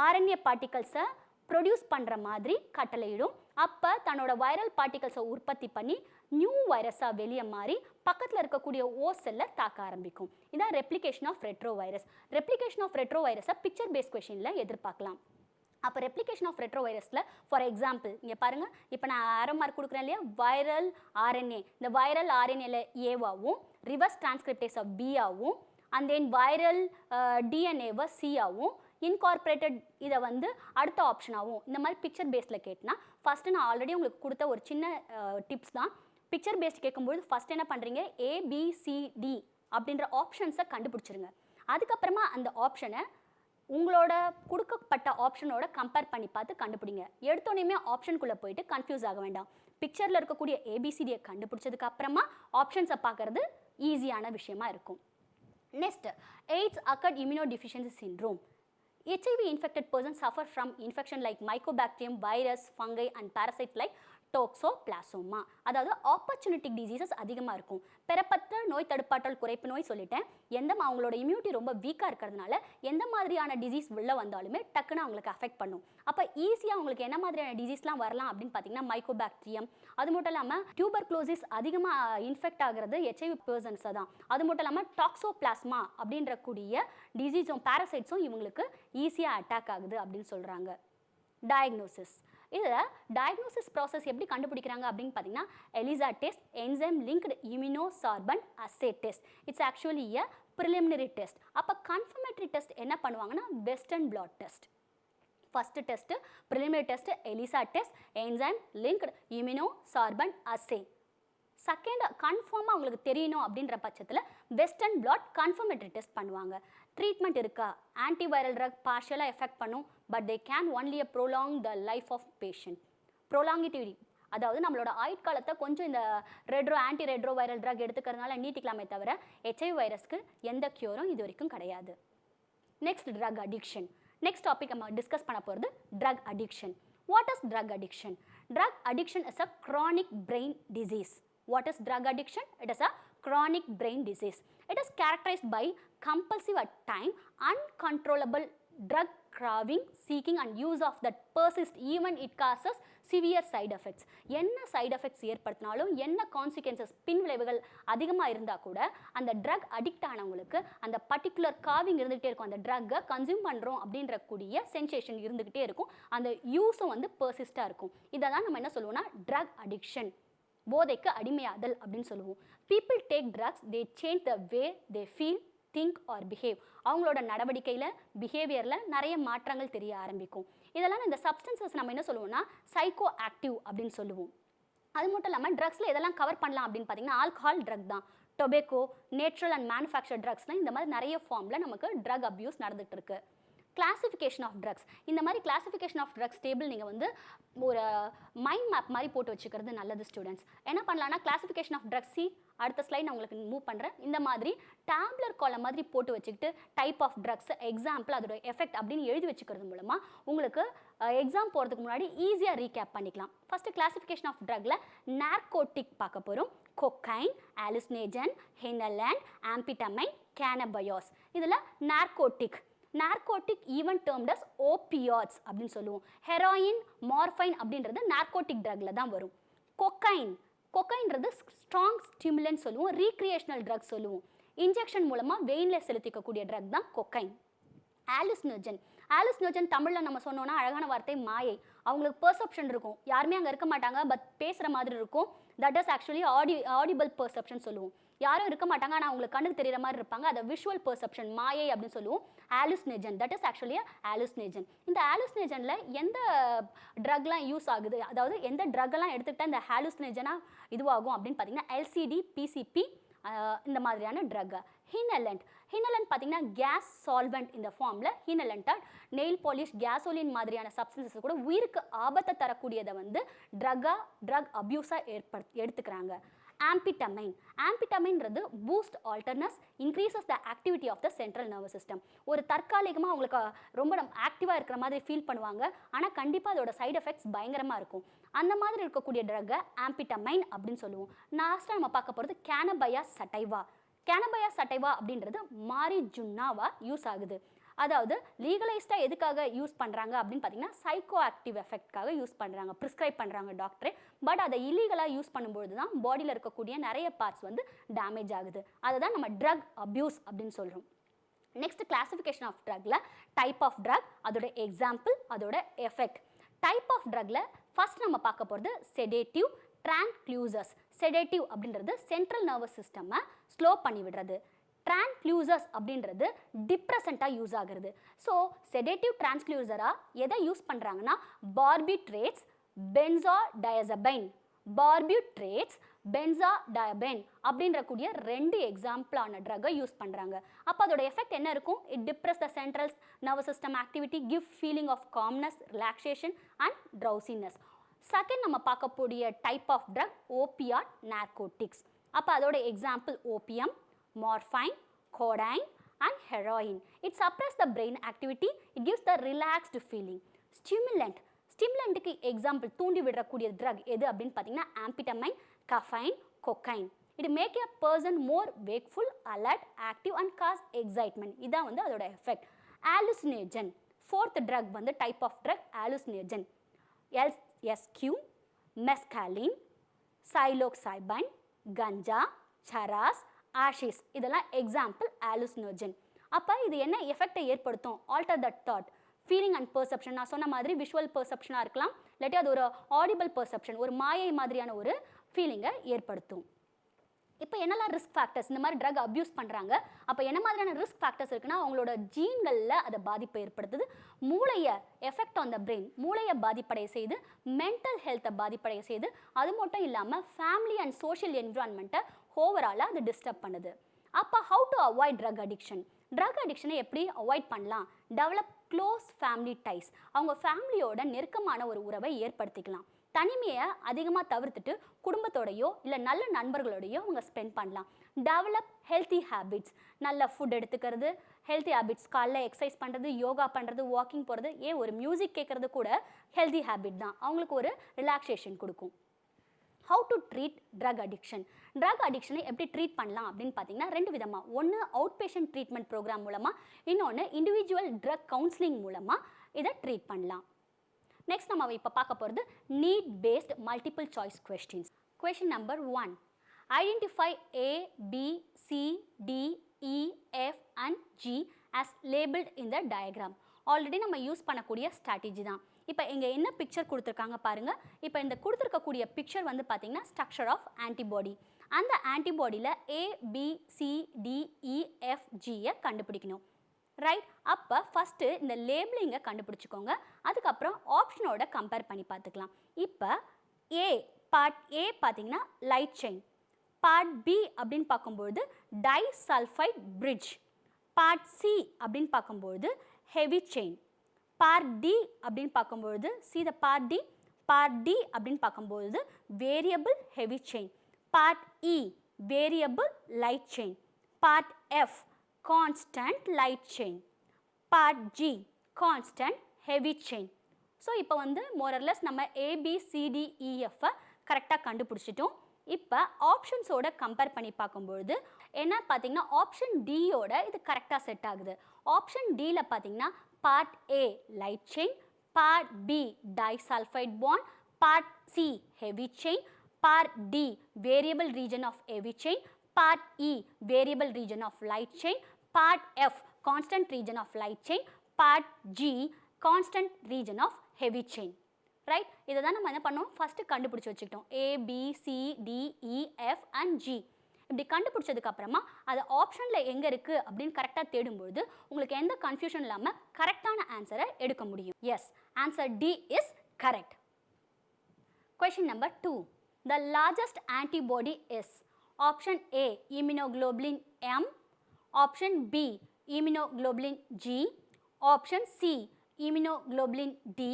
ஆர்என்ஏ பார்ட்டிகல்ஸை ப்ரொடியூஸ் பண்ணுற மாதிரி கட்டளையிடும். அப்போ தன்னோட வைரல் பார்ட்டிகல்ஸை உற்பத்தி பண்ணி நியூ வைரஸாக வெளியே மாறி பக்கத்தில் இருக்கக்கூடிய ஓஸ் செல்லை தாக்க ஆரம்பிக்கும். இதான் replication of retrovirus. Replication of ரெட்ரோ வைரஸை பிக்சர் பேஸ் கொஷினில் எதிர்பார்க்கலாம். அப்போ ரெப்ளிகேஷன் ஆஃப் ரெட்ரோ வைரஸில் ஃபார் எக்ஸாம்பிள் இங்கே பாருங்கள், இப்போ நான் ஆரோ மார்க் கொடுக்குறேன் இல்லையா, வைரல் ஆர்என்ஏ. இந்த வைரல் ஆர்என்ஏல ஏவாகவும் ரிவர்ஸ் டிரான்ஸ்கிரிப்டேஸ் ஆஃப் பியாகவும் அண்ட் தென் வைரல் டிஎன்ஏவை சியாகவும் இன்கார்பரேட்டட் இதை வந்து அடுத்த ஆப்ஷனாகவும் இந்த மாதிரி பிக்சர் பேஸில் கேட்டினா ஃபஸ்ட்டு நான் ஆல்ரெடி உங்களுக்கு கொடுத்த ஒரு சின்ன டிப்ஸ் தான். பிக்சர் பேஸ்ட் கேட்கும்போது ஃபஸ்ட் என்ன பண்ணுறீங்க, ABCD அப்படின்ற ஆப்ஷன்ஸை கண்டுபிடிச்சிருங்க. அதுக்கப்புறமா அந்த ஆப்ஷனை உங்களோட கொடுக்கப்பட்ட ஆப்ஷனோட கம்பேர் பண்ணி பார்த்து கண்டுபிடிங்க. எடுத்தோடனே ஆப்ஷனுக்குள்ளே போயிட்டு கன்ஃபியூஸ் ஆக வேண்டாம். பிக்சரில் இருக்கக்கூடிய ABCDயை கண்டுபிடிச்சதுக்கு அப்புறமா ஆப்ஷன்ஸை பார்க்குறது ஈஸியான விஷயமா இருக்கும். Next, AIDS acquired immunodeficiency syndrome. HIV infected persons suffer from infection like mycobacterium, virus, fungi and parasites like டோக்ஸோபிளாசோமா. அதாவது ஆப்பர்ச்சுனிட்டிக் டிசீசஸ் அதிகமாக இருக்கும். பெறப்பட்ட நோய் தடுப்பாற்றல் குறைப்பு நோய் சொல்லிட்டேன். அவங்களோட இம்யூனிட்டி ரொம்ப வீக்காக இருக்கிறதுனால எந்த மாதிரியான டிசீஸ் உள்ள வந்தாலுமே டக்குன்னு அவங்களுக்கு அஃபெக்ட் பண்ணும். அப்போ ஈஸியாக அவங்களுக்கு என்ன மாதிரியான டிசீஸ்லாம் வரலாம் அப்படின்னு பார்த்தீங்கன்னா மைக்கோபாக்டீரியம். அது மட்டும் இல்லாமல் டியூபர்குலோசிஸ் அதிகமாக இன்ஃபெக்ட் ஆகிறது HIV பர்சன்ஸை தான். அது மட்டும் இல்லாமல் டாக்ஸோபிளாஸ்மா அப்படின்ற கூடிய டிசீஸும் பேரசைட்ஸும் இவங்களுக்கு ஈஸியாக அட்டாக் ஆகுது அப்படின்னு சொல்கிறாங்க. டயக்னோசிஸ். இதில் டயக்னோசிஸ் ப்ராசஸ் எப்படி கண்டுபிடிக்கிறாங்க அப்படின்னு பார்த்தீங்கன்னா ELISA test, enzyme linked immunosorbent assay test. It's actually a preliminary test. அப்போ கன்ஃபர்மேட்டரி டெஸ்ட் என்ன பண்ணுவாங்கன்னா western blot test. First test preliminary test ELISA test, enzyme linked immunosorbent assay. Second கன்ஃபார்மாக அவங்களுக்கு தெரியணும் அப்படின்ற பட்சத்தில் வெஸ்டர்ன் பிளாட் கன்ஃபர்மேட்டரி டெஸ்ட் பண்ணுவாங்க. Treatment இருக்கா, ஆன்டிவைரல் ட்ரக் பார்ஷியலாக எஃபெக்ட் பண்ணும், but they can only prolong the life of patient. Prolongitivity அதாவது நம்மளோட ஆயுட்காலத்தை கொஞ்சம் இந்த ஆன்டி ரெட்ரோ வைரல் ட்ரக் எடுத்துக்கிறதுனால நீட்டிக்கலாமே தவிர HIV வைரஸ்க்கு எந்த க்யூரும் இது வரைக்கும் கிடையாது. Next drug addiction. Next topic நம்ம டிஸ்கஸ் பண்ண போகிறது drug addiction. What is drug addiction? Drug addiction is a chronic brain disease. What is drug addiction? It is a chronic brain disease. It is characterized by compulsive at time, uncontrollable drug craving, seeking and use of that persist even it causes severe side effects. என்ன side effects ஏற்படுத்தினாலும் என்ன consequences பின்விளைவுகள் அதிகமாக இருந்தால் கூட அந்த drug addict ஆனவங்களுக்கு அந்த particular carving இருந்துகிட்டே இருக்கும். அந்த ட்ரக்கை கன்சியூம் பண்ணுறோம் அப்படின்ற கூடிய சென்சேஷன் இருந்துகிட்டே இருக்கும். அந்த யூஸும் வந்து பெர்சிஸ்டாக இருக்கும். இதை தான் நம்ம என்ன சொல்லுவோம்னா ட்ரக் அடிக்ஷன், போதைக்கு அடிமையாதல் அப்படின்னு சொல்லுவோம். People take drugs, they change the way they feel, think or behave. அவங்களோட நடவடிக்கையில் பிஹேவியரில் நிறைய மாற்றங்கள் தெரிய ஆரம்பிக்கும். இதெல்லாம் இந்த சப்ஸ்டன்சஸ் நம்ம என்ன சொல்லுவோம்னா சைக்கோ ஆக்டிவ் அப்படின்னு சொல்லுவோம். அது மட்டும் இல்லாமல் ட்ரக்ஸில் எதெல்லாம் கவர் பண்ணலாம் அப்படின்னு பார்த்தீங்கன்னா ஆல்கஹால் ட்ரக் தான், டொபேக்கோ, நேச்சுரல் அண்ட் மேனுஃபேக்சர் ட்ரக்ஸ்லாம் இந்த மாதிரி நிறைய ஃபார்மில் நமக்கு ட்ரக் அப்யூஸ் நடந்துகிட்டு இருக்கு. Classification of drugs. இந்த மாதிரி கிளாசிஃபிகேஷன் ஆஃப் ட்ரக்ஸ் டேபிள் நீங்கள் வந்து ஒரு மைண்ட் மேப் மாதிரி போட்டு வச்சுக்கிறது நல்லது ஸ்டூடெண்ட்ஸ். என்ன பண்ணலான்னா கிளாசிஃபிகேஷன் ஆஃப் ட்ரக்ஸ் சி, அடுத்த ஸ்லைட் நான் உங்களுக்கு மூவ் பண்ணுறேன். இந்த மாதிரி டேப்லர் காலம் மாதிரி போட்டு வச்சுக்கிட்டு டைப் ஆஃப் ட்ரக்ஸ், எக்ஸாம்பிள், அதோட எஃபெக்ட் அப்படின்னு எழுதி வச்சுக்கிறது மூலமாக உங்களுக்கு எக்ஸாம் போகிறதுக்கு முன்னாடி ஈஸியாக ரீகேப் பண்ணிக்கலாம். ஃபஸ்ட்டு கிளாசிஃபிகேஷன் ஆஃப் ட்ரக்கில் நார்கோட்டிக் பார்க்க போகிறோம். Cocaine, hallucinogen, inhalant, amphetamine, cannabis. இதில் narcotic even termed as opiates அப்படின்னு சொல்லுவோம். ஹெராயின், மார்ஃபைன் அப்படின்றது நார்கோட்டிக் ட்ரக்கில் தான் வரும். கொக்கைன்றது ஸ்ட்ராங் ஸ்டிமுலன்ட் சொல்லுவோம், ரீக்ரியேஷனல் ட்ரக் சொல்லுவோம். இன்ஜெக்ஷன் மூலமாக வெயினில் செலுத்திக்கக்கூடிய ட்ரக் தான் கொக்கைன். ஆலுசினோஜன் தமிழில் நம்ம சொன்னோன்னா அழகான வார்த்தை மாயை. அவங்களுக்கு பெர்செப்ஷன் இருக்கும், யாருமே அங்கே இருக்க மாட்டாங்க, பட் பேசுகிற மாதிரி இருக்கும். That is actually audible perception சொல்லுவோம். யாரும் இருக்க மாட்டாங்க, ஆனால் அவங்களுக்கு கண்ணுக்கு தெரிகிற மாதிரி இருப்பாங்க. அதை விஷுவல் பெர்செப்ஷன், மாயை அப்படின்னு சொல்லுவோம். ஆலுசினேஜன், தட் இஸ் ஆக்சுவலி ஆலுசினேஜன். இந்த ஆலுசினேஜனில் எந்த ட்ரக்லாம் யூஸ் ஆகுது, அதாவது எந்த ட்ரக்கெல்லாம் எடுத்துக்கிட்டால் இந்த ஆலுசினேஜனாக இதுவாகும் அப்படின்னு பார்த்தீங்கன்னா LSD, PCP இந்த மாதிரியான ட்ரக். ஹினலண்ட் பார்த்தீங்கன்னா கேஸ் சால்வெண்ட் இந்த ஃபார்மில் ஹினலண்ட்டாக நெயில் பாலிஷ், கேசோலின் மாதிரியான சப்ஸ்டன்சஸ் கூட உயிருக்கு ஆபத்தை தரக்கூடியதை வந்து ட்ரக் அப்யூஸாக எடுத்துக்கிறாங்க. ஆம்பிட்டமைன்றது boost alertness, increases the activity of the central nervous system. ஒரு தற்காலிகமாக அவங்களுக்கு ரொம்ப ஆக்டிவாக இருக்கிற மாதிரி ஃபீல் பண்ணுவாங்க, ஆனால் கண்டிப்பாக அதோட சைடு எஃபெக்ட்ஸ் பயங்கரமாக இருக்கும். அந்த மாதிரி இருக்கக்கூடிய ட்ரக்கை ஆம்பிட்டமைன் அப்படின்னு சொல்லுவோம். லாஸ்ட்டாக நம்ம பார்க்க போகிறது கேனபயாஸ் சட்டைவா அப்படின்றது மாரிஜுன்னாவா யூஸ் ஆகுது. அதாவது லீகலைஸ்டாக எதுக்காக யூஸ் பண்ணுறாங்க அப்படின்னு பார்த்தீங்கன்னா சைக்கோ ஆக்டிவ் எஃபெக்ட்காக யூஸ் பண்ணுறாங்க, ப்ரிஸ்கிரைப் பண்ணுறாங்க டாக்டரே. பட் அதை இல்லீகலாக யூஸ் பண்ணும்போது தான் பாடியில் இருக்கக்கூடிய நிறைய பார்ட்ஸ் வந்து டேமேஜ் ஆகுது. அதை தான் நம்ம ட்ரக் அப்யூஸ் அப்படின்னு சொல்கிறோம். நெக்ஸ்ட் கிளாசிஃபிகேஷன் ஆஃப் ட்ரக்ல டைப் ஆஃப் ட்ரக், அதோட எக்ஸாம்பிள், அதோட எஃபெக்ட். டைப் ஆஃப் ட்ரக்ல ஃபர்ஸ்ட் நம்ம பார்க்க போகிறது செடேட்டிவ், ட்ரான்க்ளூசர்ஸ். செடேட்டிவ் அப்படின்றது சென்ட்ரல் நர்வஸ் சிஸ்டமை ஸ்லோ பண்ணி விடுறது. ட்ரான்க்ளூசர்ஸ் அப்படின்றது டிப்ரெசண்ட்டாக யூஸ் ஆகுறது. ஸோ செடேட்டிவ் ட்ரான்ஸ்க்ளூசராக எதை யூஸ் பண்ணுறாங்கன்னா பார்பிட்ரேட்ஸ், பென்சாடியாசபைன் அப்படின்ற கூடிய 2 எக்ஸாம்பிளான ட்ரக்கை யூஸ் பண்ணுறாங்க. அப்போ அதோட எஃபெக்ட் என்ன இருக்கும்? It depress the central nervous system activity, give feeling of calmness, relaxation and drowsiness. Second நம்ம பார்க்கக்கூடிய type of drug opiate narcotics. அப்போ அதோட example opium, morphine, codeine and heroin. It suppresses the brain activity. It gives the relaxed feeling. Stimulant-க்கு example தூண்டி விடக்கூடிய drug எது அப்படின்னு பார்த்தீங்கன்னா amphetamine, caffeine, cocaine. It make a person more wakeful, alert, active and cause excitement. இதான் வந்து அதோட effect. Hallucinogen, fourth drug வந்து type of drug hallucinogen. LSQ, mescaline, psilocybin, ganja, charas, hashish, இதெல்லாம் எக்ஸாம்பிள் ஆலுசினோஜன். அப்போ இது என்ன எஃபெக்டை ஏற்படுத்தும்? Alter that thought, feeling and perception. நான் சொன்ன மாதிரி விஷுவல் பெர்செப்ஷனாக இருக்கலாம், இல்லாட்டி அது ஒரு ஆடிபிள் பெர்செப்ஷன், ஒரு மாயை மாதிரியான ஒரு ஃபீலிங்கை ஏற்படுத்தும். இப்போ என்னெல்லாம் ரிஸ்க் ஃபேக்டர்ஸ், இந்த மாதிரி ட்ரக் அப்யூஸ் பண்ணுறாங்க, அப்போ என்ன மாதிரியான ரிஸ்க் ஃபேக்டர்ஸ் இருக்குன்னா அவங்களோட ஜீன்களில் அதை பாதிப்பை ஏற்படுத்துது. மூளையை எஃபெக்ட் ஆன் த பிரெயின், மூளையை பாதிப்படைய செய்து, மென்டல் ஹெல்த்தை பாதிப்படைய செய்து, அது மட்டும் இல்லாமல் ஃபேமிலி அண்ட் சோஷியல் என்விரான்மெண்ட்டை ஓவராலாக அது டிஸ்டர்ப் பண்ணுது. அப்போ how to avoid drug addiction? Drug அடிக்ஷனை எப்படி அவாய்ட் பண்ணலாம்? டெவலப் க்ளோஸ் ஃபேமிலி டைஸ், அவங்க ஃபேமிலியோட நெருக்கமான ஒரு உறவை ஏற்படுத்திக்கலாம். தனிமையை அதிகமாக தவிர்த்துட்டு குடும்பத்தோடையோ இல்லை நல்ல நண்பர்களோடையோ அவங்க ஸ்பெண்ட் பண்ணலாம். டெவலப் ஹெல்த்தி ஹேபிட்ஸ், நல்ல ஃபுட் எடுத்துக்கிறது, ஹெல்த்தி ஹேபிட்ஸ், காலைல எக்ஸசைஸ் பண்ணுறது, யோகா பண்ணுறது, வாக்கிங் போகிறது, ஏன் ஒரு மியூசிக் கேட்குறது கூட ஹெல்த்தி ஹேபிட் தான். அவங்களுக்கு ஒரு ரிலாக்ஸேஷன் கொடுக்கும். How to treat drug addiction. Drug அடிக்ஷனை எப்படி ட்ரீட் பண்ணலாம் அப்படின்னு பார்த்தீங்கன்னா 2 விதமாக. ஒன்று அவுட் பேஷண்ட் ட்ரீட்மெண்ட் ப்ரோக்ராம் மூலமாக, இன்னொன்று இண்டிவிஜுவல் ட்ரக் கவுன்சிலிங் மூலமாக இதை ட்ரீட் பண்ணலாம். நெக்ஸ்ட் நம்ம இப்போ பார்க்க போகிறது NEET based multiple choice questions. Question number 1. Identify A, B, C, D, E, F and G as labeled in the diagram. Already நம்ம யூஸ் பண்ணக்கூடிய ஸ்ட்ராட்டஜி தான். இப்போ இங்கே என்ன பிக்சர் கொடுத்துருக்காங்க பாருங்கள். இப்போ இந்த கொடுத்துருக்கக்கூடிய பிக்சர் வந்து பார்த்தீங்கன்னா ஸ்ட்ரக்சர் ஆஃப் ஆன்டிபாடி. அந்த ஆன்டிபாடியில் A, B, C, D, E, F, Gயை கண்டுபிடிக்கணும். ரைட். அப்போ ஃபஸ்ட்டு இந்த லேபிளிங்கை கண்டுபிடிச்சிக்கோங்க. அதுக்கப்புறம் ஆப்ஷனோட கம்பேர் பண்ணி பார்த்துக்கலாம். இப்போ பார்ட் ஏ பார்த்தீங்கன்னா லைட் செயின், பார்ட் பி அப்படின்னு பார்க்கும்பொழுது டைசல்ஃபைட் பிரிட்ஜ், பார்ட் சி அப்படின்னு பார்க்கும்பொழுது ஹெவி செயின், பார்ட் டி அப்படின்னு பார்க்கும்பொழுது பார்ட் டி அப்படின்னு பார்க்கும்பொழுது variable heavy chain, part E variable light chain, part F constant light chain, part G constant heavy chain. So இப்போ வந்து more or less நம்ம ABCDEF கரெக்டாக கண்டுபிடிச்சிட்டோம். இப்போ ஆப்ஷன்ஸோட கம்பேர் பண்ணி பார்க்கும்பொழுது என்ன பார்த்தீங்கன்னா ஆப்ஷன் டியோட இது கரெக்டாக செட் ஆகுது. ஆப்ஷன் டியில் பார்த்தீங்கன்னா part A light chain, part B disulphide bond, part C heavy chain, part D variable region of heavy chain, part E variable region of light chain, part F constant region of light chain, part G constant region of heavy chain. Right? இதை தான் நம்ம என்ன பண்ணோம் first கண்டுபிடிச்சி வச்சுக்கிட்டோம். A, B, C, D, E, F and G. இப்படி கண்டுபிடிச்சதுக்கு அப்புறமா அது ஆப்ஷனில் எங்கே இருக்குது அப்படின்னு கரெக்டாக தேடும்பொழுது உங்களுக்கு எந்த கன்ஃபியூஷன் இல்லாமல் கரெக்டான ஆன்சரை எடுக்க முடியும். Yes, answer D is correct. Question number 2. The largest antibody is option A immunoglobulin M, option B immunoglobulin G, option C immunoglobulin D,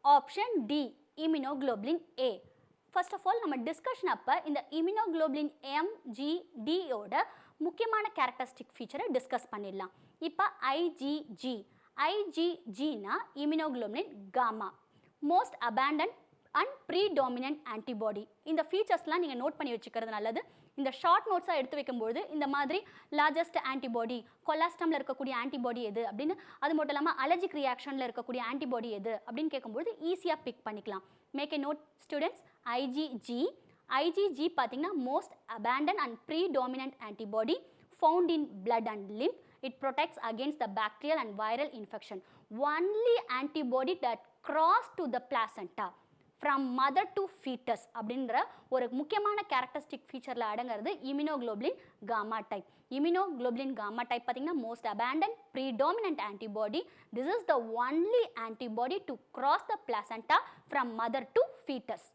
option D immunoglobulin A. First of all நம்ம discussion அப்போ இந்த immunoglobulin M, G, D ஓட முக்கியமான characteristic ஃபீச்சரை discuss பண்ணிடலாம். இப்போ IgGனா immunoglobulin gamma, most abundant and predominant antibody. இந்த ஃபீச்சர்ஸ்லாம் நீங்கள் note பண்ணி வச்சுக்கிறது நல்லது. இந்த ஷார்ட் நோட்ஸாக எடுத்து வைக்கும்போது இந்த மாதிரி லார்ஜஸ்ட் ஆன்டிபாடி, கொலாஸ்ட்ரமில் இருக்கக்கூடிய ஆன்டிபாடி எது அப்படின்னு, அது மட்டும் இல்லாமல் அலர்ஜிக் ரியாக்ஷனில் இருக்கக்கூடிய ஆன்டிபாடி எது அப்படின்னு கேட்கும்போது ஈஸியாக பிக் பண்ணிக்கலாம். Make a note students. IgG பார்த்தீங்கன்னா most abundant and predominant antibody found in blood and lymph. It protects against the bacterial and viral infection. Only antibody that cross to the placenta from mother to fetus அப்படின்ற ஒரு முக்கியமான characteristic ஃபீச்சரில் அடங்கிறது immunoglobulin gamma type. Immunoglobulin gamma type பார்த்தீங்கன்னா most abundant predominant antibody. This is the only antibody to cross the placenta from mother to fetus.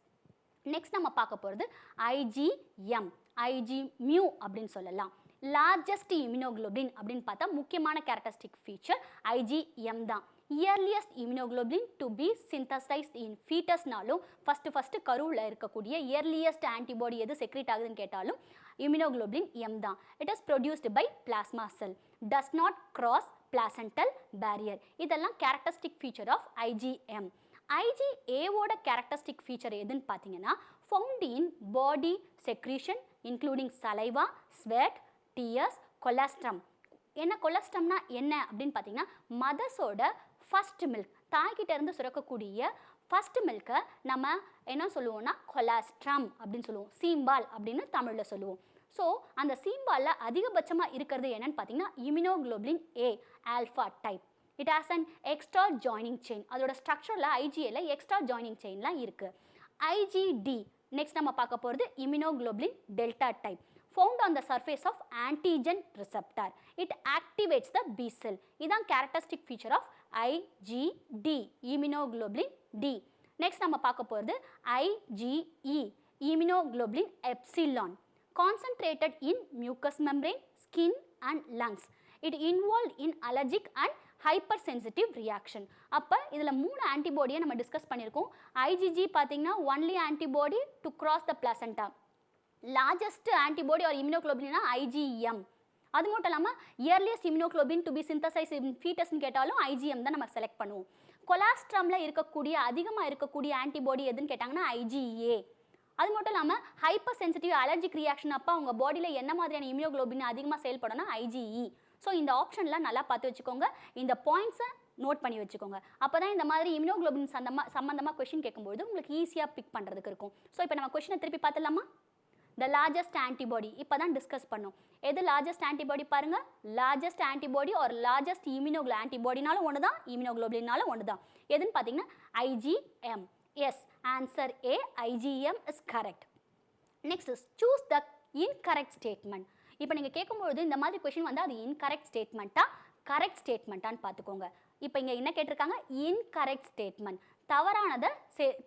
Next நம்ம பார்க்க போகிறது IgM, IgMu அப்படின்னு சொல்லலாம். லார்ஜஸ்ட் இம்யூனோகுளோபுலின் அப்படின்னு பார்த்தா முக்கியமான கேரக்டரிஸ்டிக் ஃபீச்சர் IgM தான். Earliest immunoglobulin to be synthesized in ஃபீட்டஸ்னாலும் ஃபஸ்ட்டு கருவில் இருக்கக்கூடிய இயர்லியஸ்ட் ஆன்டிபாடி எது செக்ரேட் ஆகுதுன்னு கேட்டாலும் இம்யூனோகுளோபுலின் M தான். It is produced by plasma cell, does not cross placental barrier. இதெல்லாம் கேரக்டரிஸ்டிக் ஃபீச்சர் ஆஃப் IgM. IgAவோட கேரக்டரிஸ்டிக் ஃபீச்சர் எதுன்னு பார்த்தீங்கன்னா found in body secretion including saliva, sweat, tears, colostrum. என்ன கொலஸ்ட்ரம்னா என்ன அப்படின்னு பார்த்தீங்கன்னா மதர்ஸோட ஃபஸ்ட் மில்க், தாய்கிட்ட இருந்து சுரக்கக்கூடிய ஃபஸ்ட் மில்கை நம்ம என்ன சொல்லுவோம்னா கொலாஸ்ட்ரம் அப்படின்னு சொல்லுவோம், சீம்பால் அப்படின்னு தமிழில் சொல்லுவோம். ஸோ அந்த சீம்பாலில் அதிகபட்சமாக இருக்கிறது என்னன்னு பார்த்தீங்கன்னா immunoglobulin A alpha type. It has an extra joining chain. அதோட ஸ்ட்ரக்சரில் IgAல எக்ஸ்ட்ரா ஜாயினிங் செயின்லாம் இருக்குது. IgD நெக்ஸ்ட் நம்ம பார்க்க போகிறது immunoglobulin delta type, found on the surface of antigen receptor. It activates the B cell. இதான் characteristic feature of IgD, immunoglobulin D. Next நம்ம பார்க்க போகிறது IgE, immunoglobulin epsilon, concentrated in mucous membrane, skin and lungs. It involved in allergic and hypersensitive reaction. அப்போ இதில் 3 ஆன்டிபாடியை நம்ம discuss பண்ணியிருக்கோம். IgG பார்த்தீங்கன்னா only antibody to cross the placenta. Largest antibody or இம்யூனோகுளோபின்னா ஐஜிஎம். அது மட்டும் இல்லாமல் earliest immunoglobulin to be synthesize in ஃபீட்டஸ்ன்னு கேட்டாலும் ஐஜிஎம் தான் நம்ம செலக்ட் பண்ணுவோம். கொலாஸ்ட்ரமில் இருக்கக்கூடிய அதிகமாக இருக்கக்கூடிய ஆன்டிபாடி எதுன்னு கேட்டாங்கன்னா ஐஜிஏ. அது மட்டும் இல்லாமல் ஹைப்பர் சென்சிட்டிவ் அலர்ஜிக் ரியாக்ஷன் அப்போ அவங்க பாடியில் என்ன மாதிரியான இம்யூனோகுளோபின் அதிகமாக செயல்படணும்னா ஐஜிஇ. ஸோ இந்த ஆப்ஷன்லாம் நல்லா பார்த்து வச்சுக்கோங்க, இந்த பாயிண்ட்ஸை நோட் பண்ணி வச்சுக்கோங்க. அப்போ தான் இந்த மாதிரி இம்யூனோகுளோபின் சம்மந்தமாக கொஷின் கேட்கும்போது உங்களுக்கு ஈஸியாக பிக் பண்ணுறதுக்கு இருக்கும். ஸோ இப்போ நம்ம கொஷினை திருப்பி பார்த்துலாமா? த லார்ஜஸ்ட் ஆன்டிபாடி இப்போ தான் டிஸ்கஸ் பண்ணோம். எது லார்ஜஸ்ட் ஆன்டிபாடி பாருங்கள், லார்ஜஸ்ட் ஆன்டிபாடி ஒரு லார்ஜஸ்ட் ஆன்டிபாடினாலும் ஒன்று தான், இம்யூனோகுளோபின்னாலும் ஒன்று தான். எதுன்னு பார்த்தீங்கன்னா IgM. Yes, answer A, IgM is correct. Next is choose the incorrect statement. இப்போ நீங்கள் கேட்கும்போது இந்த மாதிரி கொஷின் வந்து அது இன்கரெக்ட் ஸ்டேட்மெண்ட்டா கரெக்ட் ஸ்டேட்மெண்ட்டான்னு பார்த்துக்கோங்க. இப்போ இங்கே என்ன கேட்டிருக்காங்க, இன்கரெக்ட் ஸ்டேட்மெண்ட், தவறானதை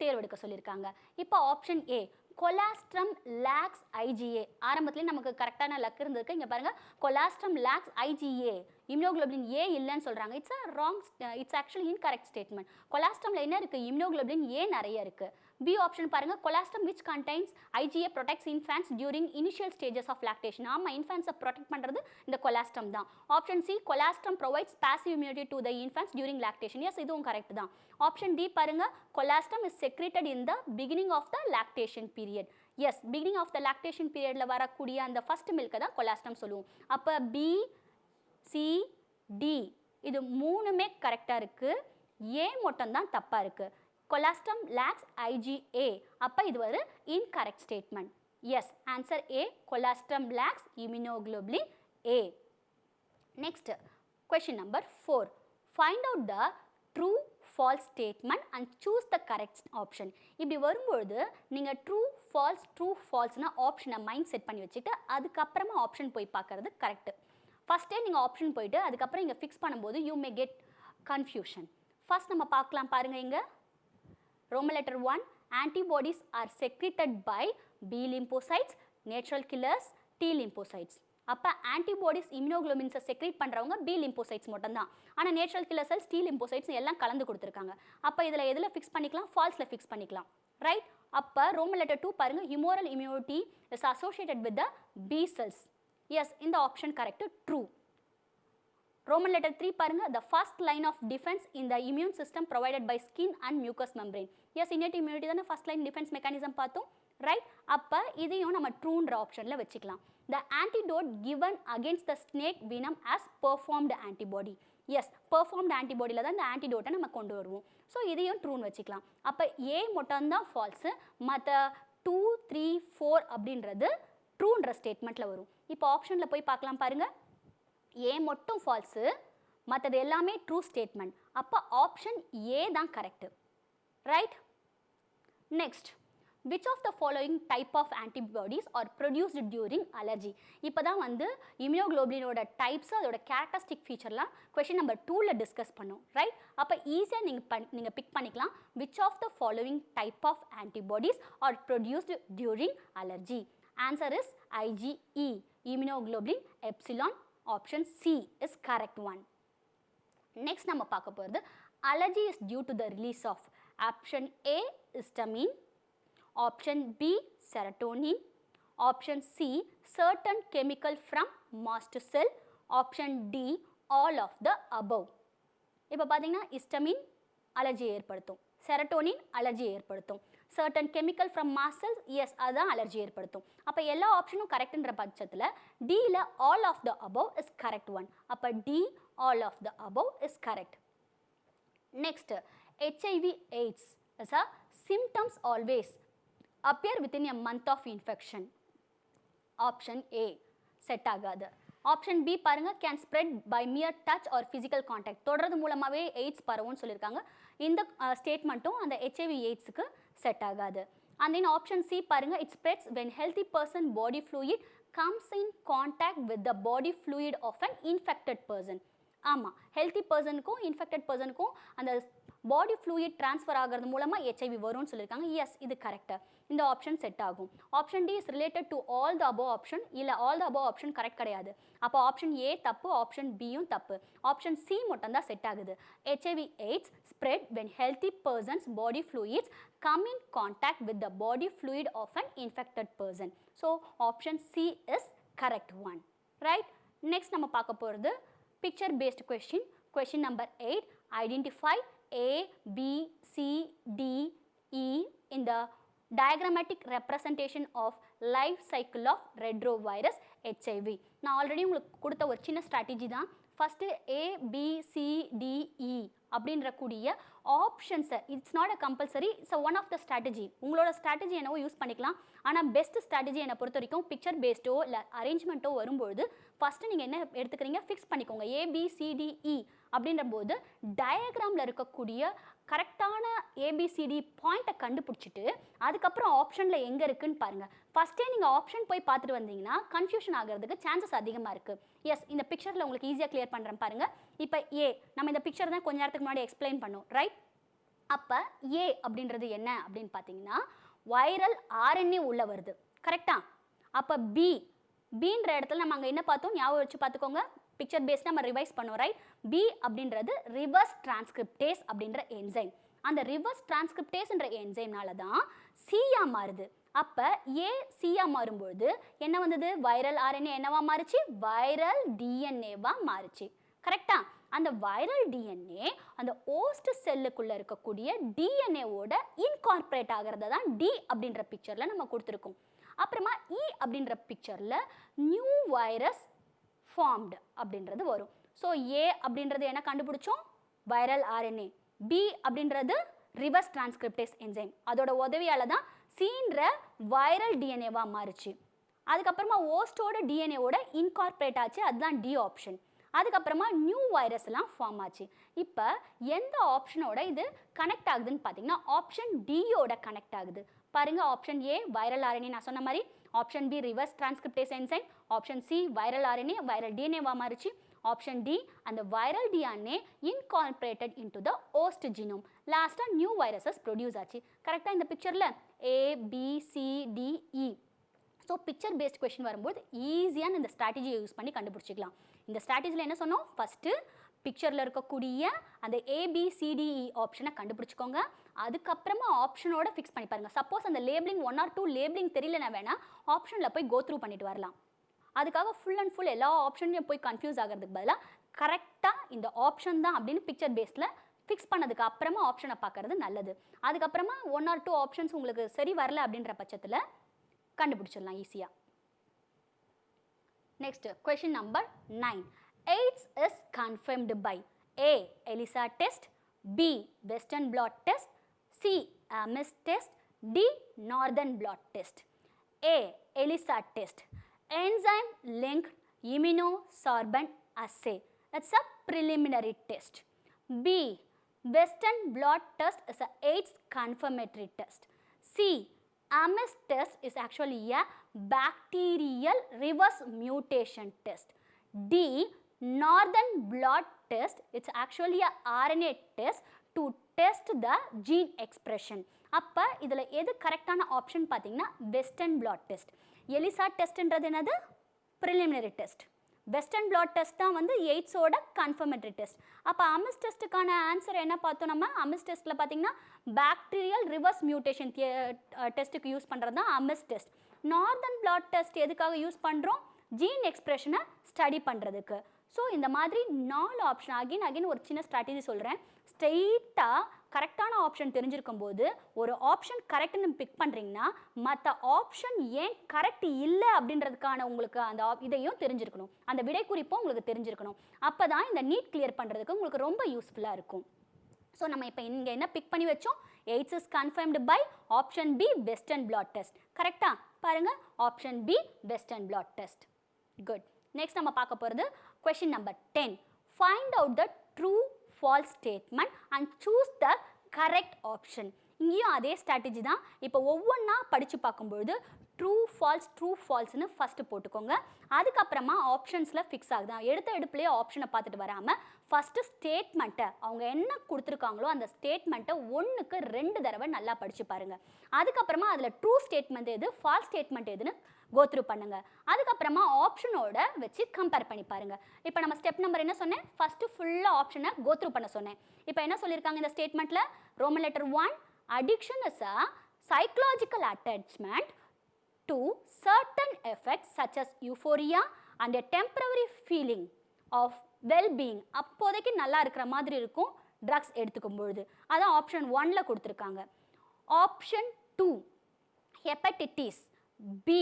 தேர்வெடுக்க சொல்லியிருக்காங்க. இப்போ option A colostrum lacks IgA. ஆரம்பத்துலேயே நமக்கு கரெக்டான லக் இருந்திருக்கு. இங்கே பாருங்கள், colostrum lacks IgA, immunoglobulin A இல்லைன்னு சொல்கிறாங்க. It's a wrong, it's actually incorrect statement. கொலாஸ்ட்ரமில் என்ன இருக்குது, இம்யூனோகுளோபின் ஏ நிறைய இருக்குது. பி ஆப்ஷன் பாருங்கள், colostrum which contains IgA protects infants during initial stages of lactation. ஆமாம், இன்ஃபேன்ஸை ப்ரொடெக்ட் பண்ணுறது இந்த கொலாஸ்ட்ரம் தான். Option C colostrum provides passive immunity to the infants during lactation. S, இதுவும் கரெக்ட் தான். ஆப்ஷன் டி பாருங்கள், colostrum is secreted in the beginning of the lactation period. Yes, beginning of the lactation பீரியடில் வரக்கூடிய அந்த first மில்கை தான் colostrum சொல்லுவோம். அப்போ B, C, D இது மூணுமே கரெக்டாக இருக்குது. ஏ மட்டும் தான் தப்பாக இருக்குது. கொலாஸ்ட்ரம் லேக்ஸ் ஐஜிஏ, அப்போ இது ஒரு incorrect statement. Yes, answer A, colostrum lacks immunoglobulin A. Next question number 4. Find out the true false statement and choose the correct option. இப்படி வரும்பொழுது நீங்கள் ட்ரூ ஃபால்ஸ்னா ஆப்ஷனை மைண்ட் செட் பண்ணி வச்சுட்டு அதுக்கப்புறமா ஆப்ஷன் போய் பார்க்கறது கரெக்டு. ஃபஸ்ட்டே நீங்கள் ஆப்ஷன் போயிட்டு அதுக்கப்புறம் இங்கே ஃபிக்ஸ் பண்ணும்போது you may get confusion. First நம்ம பார்க்கலாம் பாருங்கள். இங்கே Roman letter 1, antibodies are secreted by B lymphocytes, natural killers, T lymphocytes. அப்போ ஆன்டிபாடிஸ் இம்யூனோகுளோபின்ஸை செக்ரேட் பண்ணுறவங்க பி லிம்போசைட்ஸ் மட்டும்தான். ஆனால் natural killer cells, T lymphocytes எல்லாம் கலந்து கொடுத்துருக்காங்க. அப்போ இதில் எதில் ஃபிக்ஸ் பண்ணிக்கலாம், ஃபால்ஸில் ஃபிக்ஸ் பண்ணிக்கலாம், ரைட்? அப்போ ரோமன் லெட்டர் 2 பாருங்கள், humoral immunity is associated with the B cells. Yes, இந்த option correct, true. Roman letter 3 பாருங்க, the first line of defense in the immune system provided by skin and mucous membrane. Yes, innate immunity தான first line defense mechanism பார்த்தோம், right? அப்ப இதையும் நம்ம ட்ரூன்ற ஆப்ஷன்ல வச்சுக்கலாம். The antidote given against the snake venom as performed antibody. Yes, performed antibodyல தான் இந்த ஆன்டிடோட்டை நம்ம கொண்டு வருவோம். ஸோ இதையும் ட்ரூன்னு வச்சுக்கலாம். அப்போ ஏ மட்டும்தான் ஃபால்ஸு, மற்ற 2, 3, 4 அப்படின்றது ட்ரூன்ற ஸ்டேட்மெண்ட்டில் வரும். இப்போ ஆப்ஷனில் போய் பார்க்கலாம் பாருங்கள். ஏ மட்டும் ஃபால்ஸு, மற்றது எல்லாமே ட்ரூ ஸ்டேட்மெண்ட். அப்போ ஆப்ஷன் ஏ தான் correct, right? Next, which of the following type of antibodies are produced during allergy? இப்போ தான் வந்து இம்யூனோகுளோபினோட டைப்ஸ், அதோட கேரக்டரிஸ்டிக் ஃபீச்சர்லாம் கொஷின் நம்பர் 2ல் டிஸ்கஸ் பண்ணோம், ரைட்? அப்போ ஈஸியாக நீங்கள் பிக் பண்ணிக்கலாம். which of the following type of antibodies are produced during allergy? Answer is IgE, immunoglobulin epsilon. Option C is correct one. Next நம்ம பார்க்க போகிறது allergy is due to the release of option A histamine, option B serotonin, option C certain chemical from mast cell, option D all of the above. இப்போ பார்த்தீங்கன்னா histamine allergy ஏற்படுத்தும், serotonin allergy ஏற்படுத்தும், certain chemical from mast cells, yes அதுதான் allergy ஏற்படுத்தும். அப்போ எல்லா ஆப்ஷனும் கரெக்டுன்ற பட்சத்தில் டியில் all of the above is correct one. அப்போ D all of the above is correct. Next, HIV AIDS is a symptoms always appear within a month of infection. Option A set ஆகாது. Option B பாருங்கள், can spread by mere touch or physical contact, தொடர்றது மூலமாகவே AIDS பரவும்னு சொல்லியிருக்காங்க. இந்த ஸ்டேட்மெண்ட்டும் அந்த HIV AIDS set ஆகாது. And then option C பாருங்கள், it spreads when healthy person body fluid comes in contact with the body fluid of an infected person. ஆமாம், healthy பர்சனுக்கும் இன்ஃபெக்டட் பர்சனுக்கும் அந்த பாடி ஃப்ளூயிட் ட்ரான்ஸ்ஃபர் ஆகிறது மூலமாக ஹெச்ஐவி வரும்னு சொல்லியிருக்காங்க. எஸ், இது கரெக்டாக. இந்த ஆப்ஷன் செட் ஆகும். Option D is related to all the above option. இல்லை, all the above option correct கிடையாது. அப்போ ஆப்ஷன் ஏ தப்பு, ஆப்ஷன் பியும் தப்பு. ஆப்ஷன் சி மட்டும் தான் செட் ஆகுது. HIV AIDS spread when healthy person's body fluids come in contact with the body fluid of an infected person. So option C is correct one. Right? Next நம்ம பார்க்க போகிறது picture based question. Question number 8. Identify A, B, C, D, E in the diagrammatic representation of life cycle of retrovirus HIV. நான் already உங்களுக்கு கொடுத்த ஒரு சின்ன strategy தான். First ABCDE அப்படின்ற கூடிய ஆப்ஷன்ஸை, it's not a compulsory, it's one of the strategy. உங்களோட ஸ்ட்ராட்டஜி என்னவோ யூஸ் பண்ணிக்கலாம். ஆனால் பெஸ்ட் ஸ்ட்ராட்டஜி என்னை பொறுத்த வரைக்கும் பிக்சர் பேஸ்டோ இல்லை அரேஞ்ச்மெண்ட்டோ வரும்பொழுது ஃபஸ்ட்டு நீங்கள் என்ன எடுத்துக்கிறீங்க, ஃபிக்ஸ் பண்ணிக்கோங்க. ABCDE அப்படின்ற போது டயக்ராமில் இருக்கக்கூடிய கரெக்டான ஏபிசிடி பாயிண்ட்டை கண்டுபிடிச்சிட்டு அதுக்கப்புறம் ஆப்ஷனில் எங்கே இருக்குன்னு பாருங்கள். ஃபஸ்ட்டே நீங்கள் ஆப்ஷன் போய் பார்த்துட்டு வந்தீங்கன்னா கன்ஃபியூஷன் ஆகிறதுக்கு சான்சஸ் அதிகமாக இருக்குது. எஸ், இந்த பிக்சரில் உங்களுக்கு ஈஸியாக கிளியர் பண்ணுறேன் பாருங்கள். இப்போ ஏ, நம்ம இந்த பிக்சர் தான் கொஞ்ச நேரத்துக்கு முன்னாடி எக்ஸ்பிளைன் பண்ணோம், ரைட்? அப்போ ஏ அப்படின்றது என்ன அப்படின்னு பார்த்தீங்கன்னா வைரல் ஆர்என்ஏ உள்ளே வருது, கரெக்டா? அப்போ பின்ற இடத்துல நம்ம அங்கே என்ன பார்த்தோம் ஞாபகம் வச்சு பார்த்துக்கோங்க. பிக்சர் பேஸ்ட் நம்ம ரிவைஸ் பண்ணோம், ரைட்? பி அப்படின்றது ரிவர்ஸ் டிரான்ஸ்கிரிப்டேஸ் அப்படின்ற என்சைம். அந்த ரிவர்ஸ் டிரான்ஸ்கிரிப்டேஸ்ன்ற என்சைம்னால தான் சியா மாறுது. அப்போ ஏ சியா மாறும்பொழுது என்ன வந்தது, வைரல் ஆர்என்ஏ என்னவா மாறுச்சு, வைரல் டிஎன்ஏவா மாறுச்சு, கரெக்டா? அந்த வைரல் டிஎன்ஏ அந்த ஓஸ்ட் செல்லுக்குள்ளே இருக்கக்கூடிய டிஎன்ஏவோட இன்கார்பரேட் ஆகிறத தான் டி அப்படின்ற பிக்சரில் நம்ம கொடுத்துருக்கோம். அப்புறமா இ அப்படின்ற பிக்சரில் நியூ வைரஸ் ஃபார்ம்டு அப்படின்றது வரும். ஸோ ஏ அப்படின்றது என்ன கண்டுபிடிச்சோம், வைரல் ஆர்என்ஏ. பி அப்படின்றது ரிவர்ஸ் டிரான்ஸ்கிரிப்டேஸ் என்சைம், அதோட உதவியால் தான் சீன்ற வைரல் டிஎன்ஏவாக மாறுச்சு. அதுக்கப்புறமா ஓஸ்டோட டிஎன்ஏவோட இன்கார்பரேட் ஆச்சு, அதுதான் டி ஆப்ஷன். அதுக்கப்புறமா நியூ வைரஸ்லாம் ஃபார்ம் ஆச்சு. இப்போ எந்த ஆப்ஷனோட இது கனெக்ட் ஆகுதுன்னு பார்த்தீங்கன்னா ஆப்ஷன் டியோட கனெக்ட் ஆகுது. பாருங்கள், ஆப்ஷன் ஏ வைரல் ஆர்என்ஏ நான் சொன்ன மாதிரி, option B reverse transcriptase enzyme, option C viral RNA viral டிஎன்ஏவாக மாறிச்சு, ஆப்ஷன் டி அந்த viral DNA incorporated into the host genome. லாஸ்ட்டாக நியூ வைரஸஸ் ப்ரொடியூஸ் ஆச்சு, கரெக்டாக? இந்த பிக்சரில் ABCDE. So picture based question வரும்போது ஈஸியான இந்த ஸ்ட்ராட்டஜியை யூஸ் பண்ணி கண்டுபிடிச்சிக்கலாம். இந்த ஸ்ட்ராட்டஜியில் என்ன சொன்னோம், ஃபஸ்ட்டு பிக்சரில் இருக்கக்கூடிய அந்த ABCDE ஆப்ஷனை கண்டுபிடிச்சிக்கோங்க. அதுக்கப்புறமா ஆப்ஷனோட ஃபிக்ஸ் பண்ணி பாருங்கள். சப்போஸ் அந்த லேபிளிங் 1 or 2 லேபிளிங் தெரியலனா வேணால் ஆப்ஷனில் போய் கோ த்ரூ பண்ணிட்டு வரலாம். அதுக்காக ஃபுல் அண்ட் ஃபுல் எல்லா ஆப்ஷன்லையும் போய் கன்ஃபியூஸ் ஆகிறதுக்கு பதிலாக கரெக்டாக இந்த ஆப்ஷன் தான் அப்படின்னு பிக்சர் பேஸில் ஃபிக்ஸ் பண்ணதுக்கு அப்புறமா ஆப்ஷனை பார்க்கறது நல்லது. அதுக்கப்புறமா 1 or 2 ஆப்ஷன்ஸ் உங்களுக்கு சரி வரல அப்படின்ற பட்சத்தில் கண்டுபிடிச்சிடலாம் ஈஸியாக. Next question number 9. AIDS is confirmed by A. ELISA test, B. Western blot test, C. AMIS test, D. Northern blot test. A. ELISA test, enzyme linked immunosorbent assay, that's a preliminary test. B. Western blot test is a AIDS confirmatory test. C. AMIS test is actually a bacterial reverse mutation test. D. Northern blot test, it's actually a RNA test to test the gene expression. அப்போ இதில் எது கரெக்டான option பார்த்தீங்கன்னா western blot test. Elisha டெஸ்ட்ன்றது என்னது, preliminary test. Western blot test தான் வந்து எய்ட்ஸோட confirmatory test. அப்போ அமிஸ் டெஸ்ட்டுக்கான answer என்ன பார்த்தோம் நம்ம, அமிஸ் டெஸ்ட்டில் பார்த்தீங்கன்னா பாக்டீரியல் ரிவர்ஸ் மியூட்டேஷன் டெஸ்ட்டுக்கு யூஸ் பண்ணுறது தான் Ames test. Northern blot test எதுக்காக யூஸ் பண்ணுறோம், ஜீன் எக்ஸ்பிரஷனை ஸ்டடி பண்ணுறதுக்கு. ஸோ இந்த மாதிரி 4 ஆப்ஷன் அகைன் ஒரு சின்ன ஸ்ட்ராட்டஜி சொல்கிறேன். ஸ்ட்ரெயிட்டாக கரெக்டான ஆப்ஷன் தெரிஞ்சிருக்கும் போது ஒரு ஆப்ஷன் கரெக்டுன்னு பிக் பண்ணுறீங்கன்னா மற்ற ஆப்ஷன் ஏன் கரெக்ட் இல்லை அப்படின்றதுக்கான உங்களுக்கு அந்த இதையும் தெரிஞ்சிருக்கணும், அந்த விடை குறிப்பும் உங்களுக்கு தெரிஞ்சிருக்கணும். அப்போ தான் இந்த நீட் கிளியர் பண்ணுறதுக்கு உங்களுக்கு ரொம்ப யூஸ்ஃபுல்லாக இருக்கும். ஸோ நம்ம இப்போ இங்கே என்ன பிக் பண்ணி வச்சோம், AIDS is confirmed by option B western blot test, கரெக்டாக? பாருங்கள், option B western blot test. Good. Next நம்ம பார்க்க போகிறது question number 10. Find out the true false statement and choose the correct option. இங்கேயும் அதே ஸ்ட்ராட்டஜி தான். இப்போ ஒவ்வொன்றா படித்து பார்க்கும்பொழுது ட்ரூ ஃபால்ஸ்னு ஃபஸ்ட்டு போட்டுக்கோங்க. அதுக்கப்புறமா ஆப்ஷன்ஸில் ஃபிக்ஸ் ஆகுது. எடுத்த எடுப்புலேயே ஆப்ஷனை பார்த்துட்டு வராமல் ஃபஸ்ட்டு ஸ்டேட்மெண்ட்டை அவங்க என்ன கொடுத்துருக்காங்களோ அந்த ஸ்டேட்மெண்ட்டை 1க்கு 2 தடவை நல்லா படித்து பாருங்கள். அதுக்கப்புறமா அதில் ட்ரூ ஸ்டேட்மெண்ட் எது ஃபால்ஸ் ஸ்டேட்மெண்ட் எதுன்னு கோத்ரூ பண்ணுங்க. அதுக்கப்புறமா ஆப்ஷனோட வச்சு கம்பேர் பண்ணி பாருங்க. இப்போ நம்ம ஸ்டெப் நம்பர் என்ன சொன்னேன், ஃபர்ஸ்ட் ஃபுல்லா ஆப்ஷனை கோத்ரூ பண்ண சொன்னேன். இப்போ என்ன சொல்லியிருக்காங்க இந்த ஸ்டேட்மெண்ட்ல, Roman letter 1, addiction is a psychological attachment to certain effects such as euphoria and a temporary feeling of well-being. அப்போதைக்கு நல்லா இருக்கிற மாதிரி இருக்கும் ட்ரக்ஸ் எடுத்துக்கும் பொழுது. அதான் ஆப்ஷன் 1ல கொடுத்துருக்காங்க. Option 2, hepatitis B,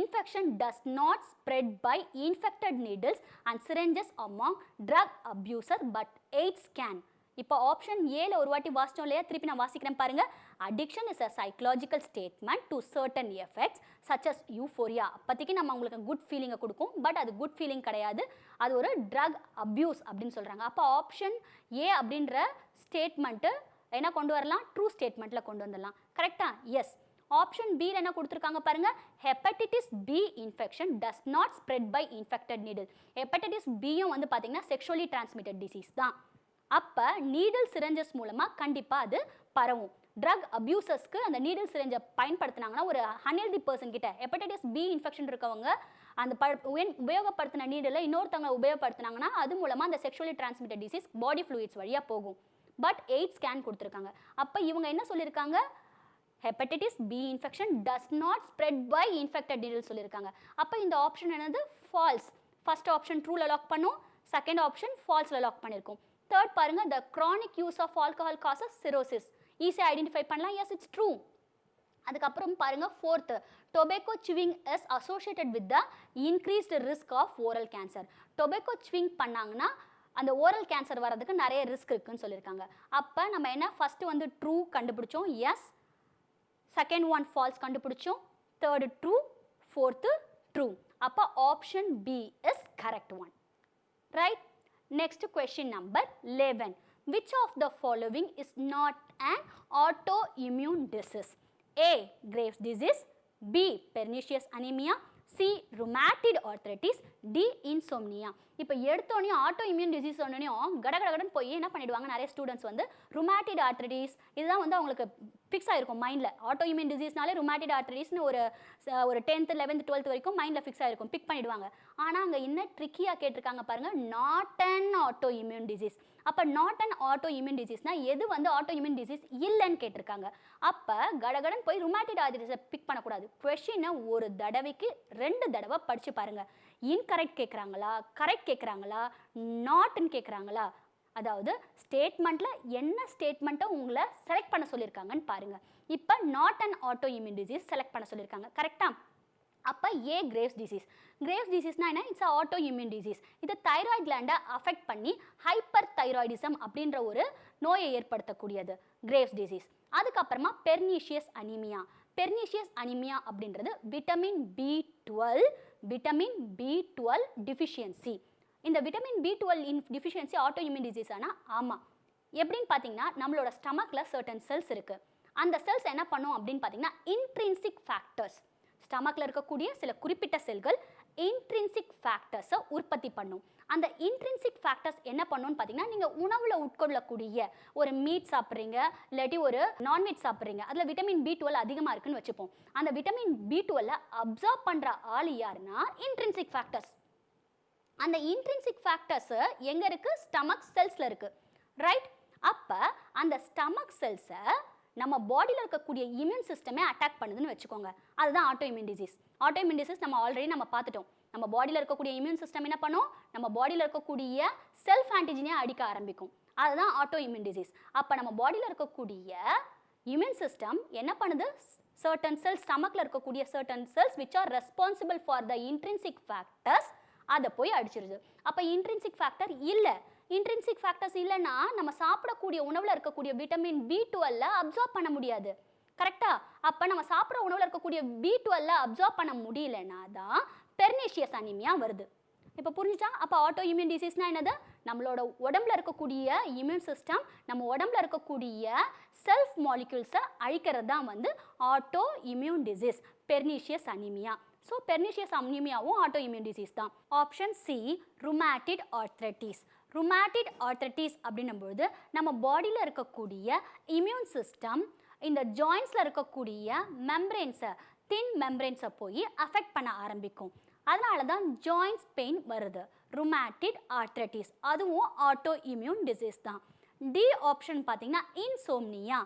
infection does not spread by infected needles and syringes among drug abusers but AIDS can. இப்போ ஆப்ஷன் ஏல ஒரு வாட்டி வாசிச்சோம் இல்லையா, திருப்பி நான் வாசிக்கிறேன் பாருங்க. Addiction is a psychological statement to certain effects such as euphoria. அப்போதைக்கு நம்ம உங்களுக்கு குட் ஃபீலிங்கை கொடுக்கும், பட் அது குட் ஃபீலிங் கிடையாது, அது ஒரு ட்ரக் அப்யூஸ் அப்படின்னு சொல்கிறாங்க. அப்போ ஆப்ஷன் ஏ அப்படின்ற ஸ்டேட்மெண்ட்டு என்ன கொண்டு வரலாம், ட்ரூ ஸ்டேட்மெண்ட்டில் கொண்டு வந்துடலாம். கரெக்டா? எஸ். ஆப்ஷன் பியில் என்ன கொடுத்துருக்காங்க பாருங்க, hepatitis B infection does not spread by infected needle. Hepatitis பியும் வந்து பார்த்தீங்கன்னா செக்ஷுவலி டிரான்ஸ்மிட்டட் டிசீஸ் தான். அப்போ நீடில் சிரஞ்சஸ் மூலமாக கண்டிப்பாக அது பரவும். ட்ரக் அப்யூசர்ஸ்க்கு அந்த நீடில் சிரஞ்சை பயன்படுத்தினாங்கன்னா ஒரு அன்ஹெல்தி பர்சன் கிட்ட ஹெப்படைட்டிஸ் பி இன்ஃபெக்ஷன் இருக்கவங்க அந்த உபயோகப்படுத்தின நீடில் இன்னொருத்தவங்க உபயோகப்படுத்தினாங்கன்னா அது மூலமாக அந்த செக்ஷுவலி டிரான்ஸ்மிட்டட் டிசீஸ் பாடி ஃப்ளூயிட்ஸ் வழியாக போகும். பட் எய்ட்ஸ் ஸ்கேன் கொடுத்துருக்காங்க. அப்போ இவங்க என்ன சொல்லியிருக்காங்க, hepatitis B infection does not spread by infected needle சொல்லியிருக்காங்க. அப்போ இந்த ஆப்ஷன் என்னது, ஃபால்ஸ். ஃபர்ஸ்ட் ஆப்ஷன் ட்ரூவில் லாக் பண்ணும், செகண்ட் ஆப்ஷன் ஃபால்ஸில் லாக் பண்ணியிருக்கோம். தேர்ட் பாருங்க, the chronic use of alcohol causes cirrhosis. ஈஸியாக ஐடென்டிஃபை பண்ணலாம், எஸ் இட்ஸ் ட்ரூ. அதுக்கப்புறம் பாருங்க fourth, tobacco chewing is associated with the increased risk of oral cancer. Tobacco chewing பண்ணாங்கன்னா அந்த ஓரல் கேன்சர் வர்றதுக்கு நிறைய ரிஸ்க் இருக்குன்னு சொல்லியிருக்காங்க. அப்போ நம்ம என்ன ஃபஸ்ட்டு வந்து ட்ரூ கண்டுபிடிச்சோம், எஸ். செகண்ட் ஒன் ஃபால்ஸ் கண்டுபிடிச்சோம், தேர்டு ட்ரூ, ஃபோர்த்து ட்ரூ. அப்போ option B is correct one. Right. Next question number 11. Which of the following is not an autoimmune disease? A. Graves' disease, B. Pernicious anemia, C. Rheumatoid arthritis, D. Insomnia. இப்போ எடுத்தோடனே auto immune disease சொன்னோடனையும் கடகடகடன் போய் என்ன பண்ணிடுவாங்க நிறைய students வந்து ருமேட்டிட் arthritis இதுதான் வந்து அவங்களுக்கு ஃபிக்ஸ் ஆகிருக்கும் மைண்டில். ஆட்டோ இம்யூன் டிசீஸ்னாலே ருமேட்டிட் ஆர்த்ரைட்டிஸ்னு ஒரு 10th 11th 12th வரைக்கும் மைண்டில் ஃபிக்ஸ் ஆகிருக்கும், பிக் பண்ணிடுவாங்க. ஆனால் அங்கே என்ன ட்ரிக்கியாக கேட்டிருக்காங்க பாருங்கள், not an autoimmune disease. அப்போ நாட் அன் ஆட்டோ இம்யூன் டிசீஸ்னால் எது வந்து ஆட்டோ இம்யூன் டிசீஸ் இல்லைன்னு கேட்டிருக்காங்க. அப்போ கடகடன் போய் ருமேட்டிட் ஆர்த்ரைட்டிஸை பிக் பண்ணக்கூடாது. கொஷினை ஒரு தடவைக்கு 2 தடவை படித்து பாருங்கள். இன்கரெக்ட் கேட்குறாங்களா, கரெக்ட் கேட்குறாங்களா, நாட்னு கேட்குறாங்களா, அதாவது ஸ்டேட்மெண்ட்டில் என்ன ஸ்டேட்மெண்ட்டை உங்களை செலக்ட் பண்ண சொல்லியிருக்காங்கன்னு பாருங்கள். இப்போ not and auto immune disease select பண்ண சொல்லியிருக்காங்க. கரெக்டாக? அப்போ ஏ கிரேவ்ஸ் டிசீஸ். கிரேவ்ஸ் டிசீஸ்னால் என்ன, இட்ஸ் ஆட்டோ இம்யூன் டிசீஸ். இது தைராய்டு கிளாண்டை அஃபெக்ட் பண்ணி ஹைப்பர் தைராய்டிசம் அப்படின்ற ஒரு நோயை ஏற்படுத்தக்கூடியது கிரேவ்ஸ் டிசீஸ். அதுக்கப்புறமா பெர்னிஷியஸ் அனீமியா. பெர்னிஷியஸ் அனீமியா அப்படின்றது விட்டமின் B12 டிஃபிஷியன்சி. இந்த vitamin B12 deficiency auto immune disease ஆனால் ஆமாம். எப்படின்னு பார்த்தீங்கன்னா நம்மளோட ஸ்டமக்கில் சர்டன் செல்ஸ் இருக்குது. அந்த செல்ஸ் என்ன பண்ணும் அப்படின்னு பார்த்தீங்கன்னா இன்ட்ரின்சிக் ஃபேக்டர்ஸ், ஸ்டமக்கில் இருக்கக்கூடிய சில குறிப்பிட்ட செல்கள் இன்ட்ரின்சிக் ஃபேக்டர்ஸை உற்பத்தி பண்ணும். அந்த இன்ட்ரின்சிக் ஃபேக்டர்ஸ் என்ன பண்ணுன்னு பார்த்தீங்கன்னா நீங்கள் உணவில் உட்கொள்ளக்கூடிய ஒரு மீட் சாப்பிட்றீங்க இல்லாட்டி ஒரு நான்வெஜ் சாப்பிட்றீங்க, அதில் விட்டமின் B12 அதிகமாக இருக்குன்னு வச்சுப்போம். அந்த விட்டமின் B12 அப்சார்ப் பண்ணுற ஆள் யாருன்னா இன்ட்ரின்சிக் ஃபேக்டர்ஸ். அந்த இன்ட்ரின்சிக் ஃபேக்டர்ஸு எங்கே இருக்குது, ஸ்டமக் செல்ஸில் இருக்குது. ரைட். அப்போ அந்த ஸ்டமக் செல்ஸை நம்ம பாடியில் இருக்கக்கூடிய இம்யூன் சிஸ்டமே அட்டாக் பண்ணுதுன்னு வச்சுக்கோங்க, அதுதான் auto immune disease. Auto immune disease நம்ம ஆல்ரெடி பார்த்துட்டோம். நம்ம பாடியில் இருக்கக்கூடிய இம்யூன் சிஸ்டம் என்ன பண்ணும், நம்ம பாடியில் இருக்கக்கூடிய செல்ஃப் ஆன்டிஜினே அடிக்க ஆரம்பிக்கும், அதுதான் ஆட்டோ இம்யூன் டிசீஸ். அப்போ நம்ம பாடியில் இருக்கக்கூடிய இம்யூன் சிஸ்டம் என்ன பண்ணுது, சர்டன் செல்ஸ், ஸ்டமக்கில் இருக்கக்கூடிய certain cells which are responsible for the intrinsic factors அதை போய் அடிச்சிருது. அப்போ இன்ட்ரின்சிக் ஃபேக்டர் இல்லை. இன்ட்ரின்சிக் ஃபேக்டர்ஸ் இல்லைன்னா நம்ம சாப்பிடக்கூடிய உணவில் இருக்கக்கூடிய விட்டமின் B12 அப்சார்ப் பண்ண முடியாது. கரெக்டா? அப்போ நம்ம சாப்பிட்ற உணவில் இருக்கக்கூடிய B12 அப்சார்ப் பண்ண முடியலன்னா தான் பெர்னிஷியஸ் அனீமியா வருது. இப்போ புரிஞ்சுச்சா? அப்போ ஆட்டோ இம்யூன் டிசீஸ்னால் என்னது, நம்மளோட உடம்புல இருக்கக்கூடிய இம்யூன் சிஸ்டம் நம்ம உடம்புல இருக்கக்கூடிய செல்ஃப் மாலிக்யூல்ஸை அழிக்கிறது தான் வந்து autoimmune disease, pernicious anaemia. So pernicious அனீமியாவும் ஆட்டோ இம்யூன் டிசீஸ் தான். Option C rheumatoid arthritis. Rheumatoid arthritis அப்படின்னும்போது நம்ம பாடியில் இருக்கக்கூடிய இம்யூன் சிஸ்டம் இந்த ஜாயின்ஸில் இருக்கக்கூடிய மெம்பரேன்ஸை, தின் மெம்பரேன்ஸை போய் அஃபெக்ட் பண்ண ஆரம்பிக்கும். அதனால தான் ஜாயின்ஸ் பெயின் வருது. ருமேட்டிட் ஆர்த்ரைட்டிஸ் அதுவும் ஆட்டோ இம்யூன் டிசீஸ் தான். டி ஆப்ஷன் பார்த்தீங்கன்னா இன்சோம்னியா.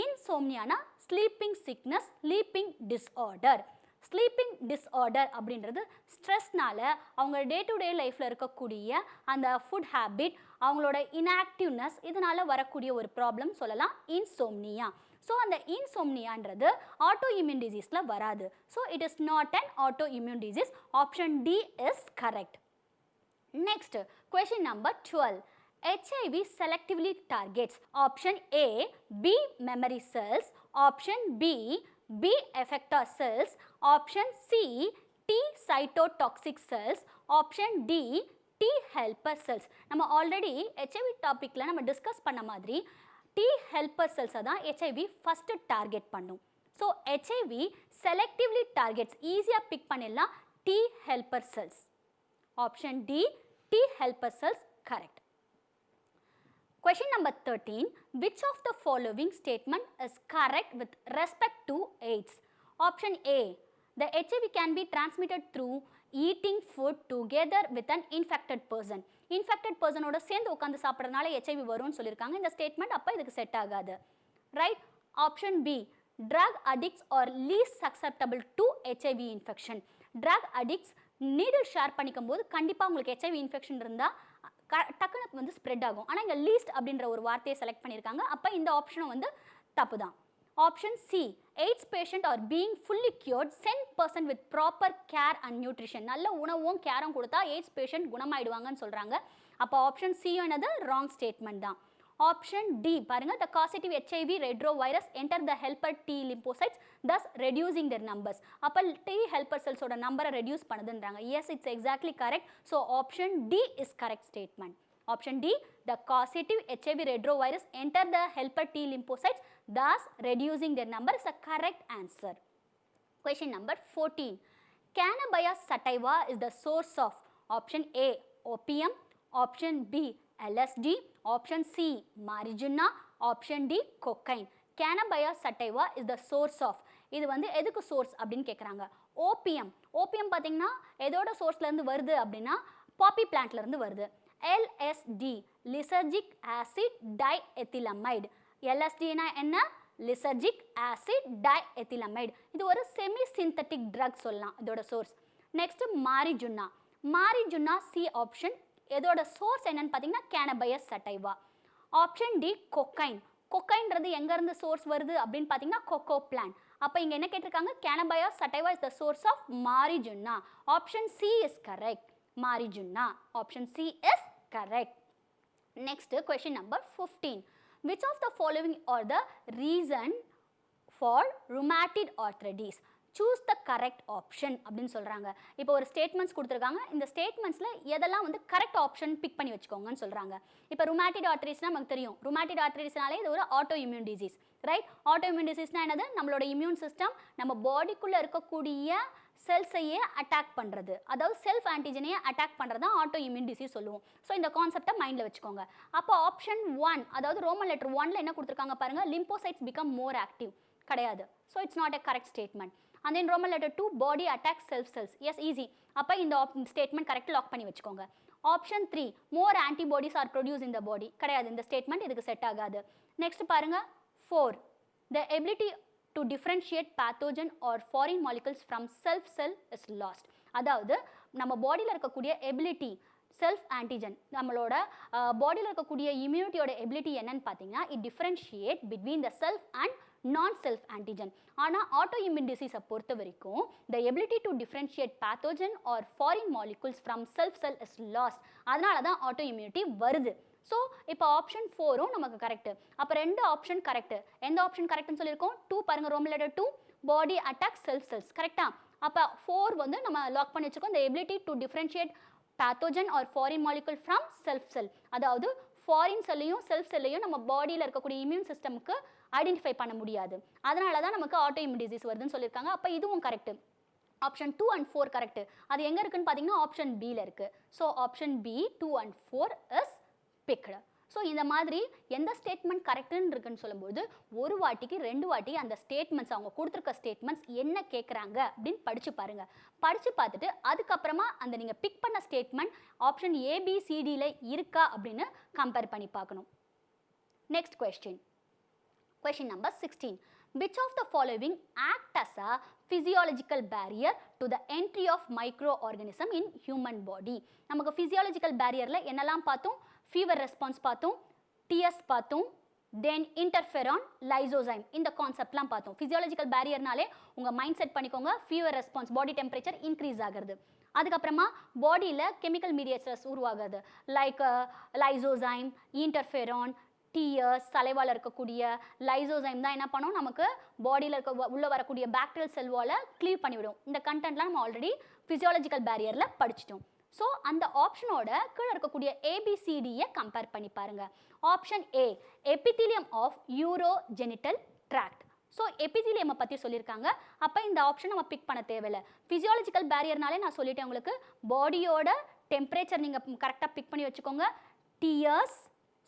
இன்சோம்னியானா sleeping sickness, sleeping disorder. Sleeping disorder அப்படின்றது ஸ்ட்ரெஸ்னால அவங்க டே டு டே லைஃப்பில் இருக்கக்கூடிய அந்த ஃபுட் ஹேபிட், அவங்களோட இன்ஆக்டிவ்னஸ், இதனால் வரக்கூடிய ஒரு ப்ராப்ளம் சொல்லலாம் இன்சோம்னியா. ஸோ அந்த இன்சோம்னியான்றது ஆட்டோ இம்யூன் டிசீஸில் வராது. So it is not an autoimmune disease. Option D is correct. Next question number 12. HIV selectively targets option A B memory cells, option B B effector cells, option C T cytotoxic cells, option D T helper cells. நம்ம already HIV டாபிக்ல நம்ம discuss பண்ண மாதிரி T helper cells தான் HIV first target பண்ணும். So HIV selectively targets, ஈஸியாக big பண்ணிடலாம், T helper cells. Option D T helper cells correct. Question number 13. Which of the following statement is correct with respect to AIDS? Option A. The HIV can be transmitted through eating food together with an infected person. Infected person ஓட சேர்ந்து உட்காந்து சாப்பிட்றதுனால HIV வரும்னு சொல்லியிருக்காங்க. இந்த statement அப்போ இதுக்கு set ஆகாது. Right. Option B. Drug addicts are least susceptible to HIV infection. Drug addicts needle share பண்ணிக்கும் போது கண்டிப்பாக உங்களுக்கு HIV இன்ஃபெக்ஷன் இருந்தால் டக்குனு வந்து ஸ்ப்ரெட் ஆகும். ஆனால் இங்கே லீஸ்ட் அப்படின்ற ஒரு வார்த்தையை செலக்ட் பண்ணியிருக்காங்க. அப்போ இந்த ஆப்ஷனும் வந்து தப்பு தான். Option C. AIDS patient are being fully cured 10% with proper care and nutrition. நல்ல உணவும் கேரும் கொடுத்தா எய்ட்ஸ் பேஷண்ட் குணமாயிடுவாங்கன்னு சொல்கிறாங்க. அப்போ ஆப்ஷன் சி என்னது ராங் ஸ்டேட்மெண்ட் தான். ஆப்ஷன் டி பாருங்க, the causative HIV retrovirus enter the helper T lymphocytes thus reducing their numbers. அப்போ T helper cells ஓட நம்பரை reduce பண்ணுதுன்றாங்க. Yes, it's exactly correct. So option D is correct statement. Option D, the causative HIV retrovirus enter the helper T lymphocytes thus reducing their number is a correct answer. Question number 14. Cannabis sativa is the source of option A opium, option B LSD, option C marijuana, option D cocaine. Cannabis sativa is the source of. இது வந்து எதுக்கு source அப்படின்னு கேட்குறாங்க. Opium. Opium பார்த்தீங்கன்னா எதோட சோர்ஸ்லேருந்து வருது அப்படின்னா பாப்பி பிளான்ட்லேருந்து வருது. LSD லிசர்ஜிக் acid diethylamide. LSDனா என்ன? Lysergic acid diethylamide. இது ஒரு செமி சிந்தட்டிக் ட்ரக் சொல்லலாம் இதோட source. Next marijuana. Marijuana C option. இதோட சோர்ஸ் என்னன்னு பார்த்தீங்கன்னா cannabis sativa. Option D cocaine. கொக்கைன்றது எங்கேருந்து சோர்ஸ் வருது அப்படின்னு பார்த்தீங்கன்னா கொக்கோ பிளான்ட். அப்போ இங்கே என்ன கேட்டிருக்காங்க? Cannabis sativa is the source of marijuana. Option C is correct. Marijuana. Option C is correct. Next question number 15. Which of the following are the reason for rheumatoid arthritis? Choose the correct option அப்படின்னு சொல்கிறாங்க. இப்போ ஒரு statements கொடுத்துருக்காங்க. இந்த ஸ்டேட்மெண்ட்ஸில் எதெல்லாம் வந்து correct option big பண்ணி வச்சுக்கோங்கன்னு சொல்கிறாங்க. இப்போ ருமேட்டிட் ஆர்த்ரைட்டிஸ்னால் நமக்கு தெரியும். ருமேட்டிட் ஆர்த்ரைட்டிஸ்னாலே இது ஒரு autoimmune disease. Right. Autoimmune டிசீஸ்னால் என்னது? நம்மளோட இம்யூன் சிஸ்டம் நம்ம பாடிக்குள்ளே இருக்கக்கூடிய செல்ஸையே அட்டாக் பண்ணுறது, அதாவது செல்ஃப் ஆன்டிஜனையே அட்டாக் பண்ணுறது தான் ஆட்டோ இம்யூன் டிசீஸ் சொல்லுவோம். ஸோ இந்த கான்செப்டை மைண்டில் வச்சுக்கோங்க. அப்போ ஆப்ஷன் 1, அதாவது ரோமன் லெட்டர் 1ல் என்ன கொடுத்துருக்காங்க பாருங்கள், லிம்போசைட்ஸ் பிகம் மோர் ஆக்டிவ். கிடையாது. So it's not a correct statement. And then Roman letter 2, body attacks self cells. Yes, easy. அப்போ இந்த ஸ்டேட்மெண்ட் கரெக்டாக லாக் பண்ணி வச்சுக்கோங்க. Option 3, more antibodies are produced in the body. கிடையாது, இந்த ஸ்டேட்மெண்ட் இதுக்கு set ஆகாது. நெக்ஸ்ட் பாருங்க 4, the ability to differentiate pathogen or foreign molecules from self cell is lost. அதாவது நம்ம பாடியில் இருக்கக்கூடிய எபிலிட்டி, செல்ஃப் ஆன்டிஜன், நம்மளோட பாடியில் இருக்கக்கூடிய இம்யூனிட்டியோட எபிலிட்டி என்னன்னு பார்த்தீங்கன்னா it differentiate between the self and non self antigen. ஆனால் ஆட்டோ இம்யூன் டிசீஸை பொறுத்த வரைக்கும் the ability to differentiate pathogen or foreign molecules from self cell is lost. அதனால தான் ஆட்டோ இம்யூனிட்டி வருது. ஸோ இப்போ ஆப்ஷன் 4ம் நமக்கு கரெக்டு. அப்போ 2 ஆப்ஷன் கரெக்டு. எந்த ஆப்ஷன் கரெக்டுன்னு சொல்லியிருக்கோம்? 2 பாருங்க, Roman letter 2, body attack self cells. கரெக்டா? அப்போ 4 வந்து நம்ம லாக் பண்ணி வச்சுக்கோம். The ability to differentiate pathogen or foreign molecule from self cell. அதாவது ஃபாரின் செல்லையும் செல்ஃப் செல்லையும் நம்ம பாடியில் இருக்கக்கூடிய இம்யூன் சிஸ்டமுக்கு ஐடென்டிஃபை பண்ண முடியாது. அதனால தான் நமக்கு ஆட்டோ இம்யூன் டிசீஸ் வருதுன்னு சொல்லியிருக்காங்க. அப்போ இதுவும் கரெக்ட். Option 2 and 4 correct. அது எங்கே இருக்குன்னு பார்த்தீங்கன்னா ஆப்ஷன் பியில் இருக்குது. So option B 2 and 4 is picked. So இந்த மாதிரி எந்த ஸ்டேட்மெண்ட் கரெக்டுன்னு இருக்குன்னு சொல்லும்போது ஒரு வாட்டிக்கு 2 வாட்டி அந்த ஸ்டேட்மெண்ட்ஸ் அவங்க கொடுத்துருக்க ஸ்டேட்மெண்ட்ஸ் என்ன கேட்குறாங்க அப்படின்னு படித்து பாருங்கள். படித்து பார்த்துட்டு அதுக்கப்புறமா அந்த நீங்கள் பிக் பண்ண ஸ்டேட்மெண்ட் ஆப்ஷன் ஏபிசிடியில் இருக்கா அப்படின்னு கம்பேர் பண்ணி பார்க்கணும். Next question. Question number 16. Which of the following act as a physiological barrier to the entry of microorganism in human body? நமக்கு physiological barrierல என்னெல்லாம் பார்த்தோம்? Fever response பார்த்தோம், TS பார்த்தோம், then interferon, lysozyme இந்த கான்செப்ட்லாம் பார்த்தோம். physiological barrierனாலே உங்கள் மைண்ட் செட் பண்ணிக்கோங்க, fever response, body temperature increase ஆகிறது. அதுக்கப்புறமா பாடியில் கெமிக்கல் மீடியேட்டர்ஸ் உருவாகுது லைக் லைசோசைம், இன்டர்ஃபெரான், டிஎஸ், சலைவால் இருக்கக்கூடிய லைசோசைம் தான் என்ன பண்ணும் நமக்கு பாடியில் இருக்க உள்ளே வரக்கூடிய பாக்டீரியல் செல்வால் க்ளீவ் பண்ணிவிடும். இந்த கண்டென்ட்லாம் நம்ம ஆல்ரெடி ஃபிசியாலஜிக்கல் பேரியரில் படிச்சிட்டோம். ஸோ அந்த ஆப்ஷனோட கீழே இருக்கக்கூடிய ஏபிசிடியை கம்பேர் பண்ணி பாருங்கள். Option A epithelium of urogenital tract. So எபித்திலியமை பற்றி சொல்லியிருக்காங்க. அப்போ இந்த ஆப்ஷன் நம்ம பிக் பண்ண தேவையில்லை. ஃபிசியாலஜிக்கல் பேரியர்னாலே நான் சொல்லிட்டேன் உங்களுக்கு, பாடியோட டெம்பரேச்சர் நீங்கள் கரெக்டாக பிக் பண்ணி வச்சுக்கோங்க. டிஎஸ்,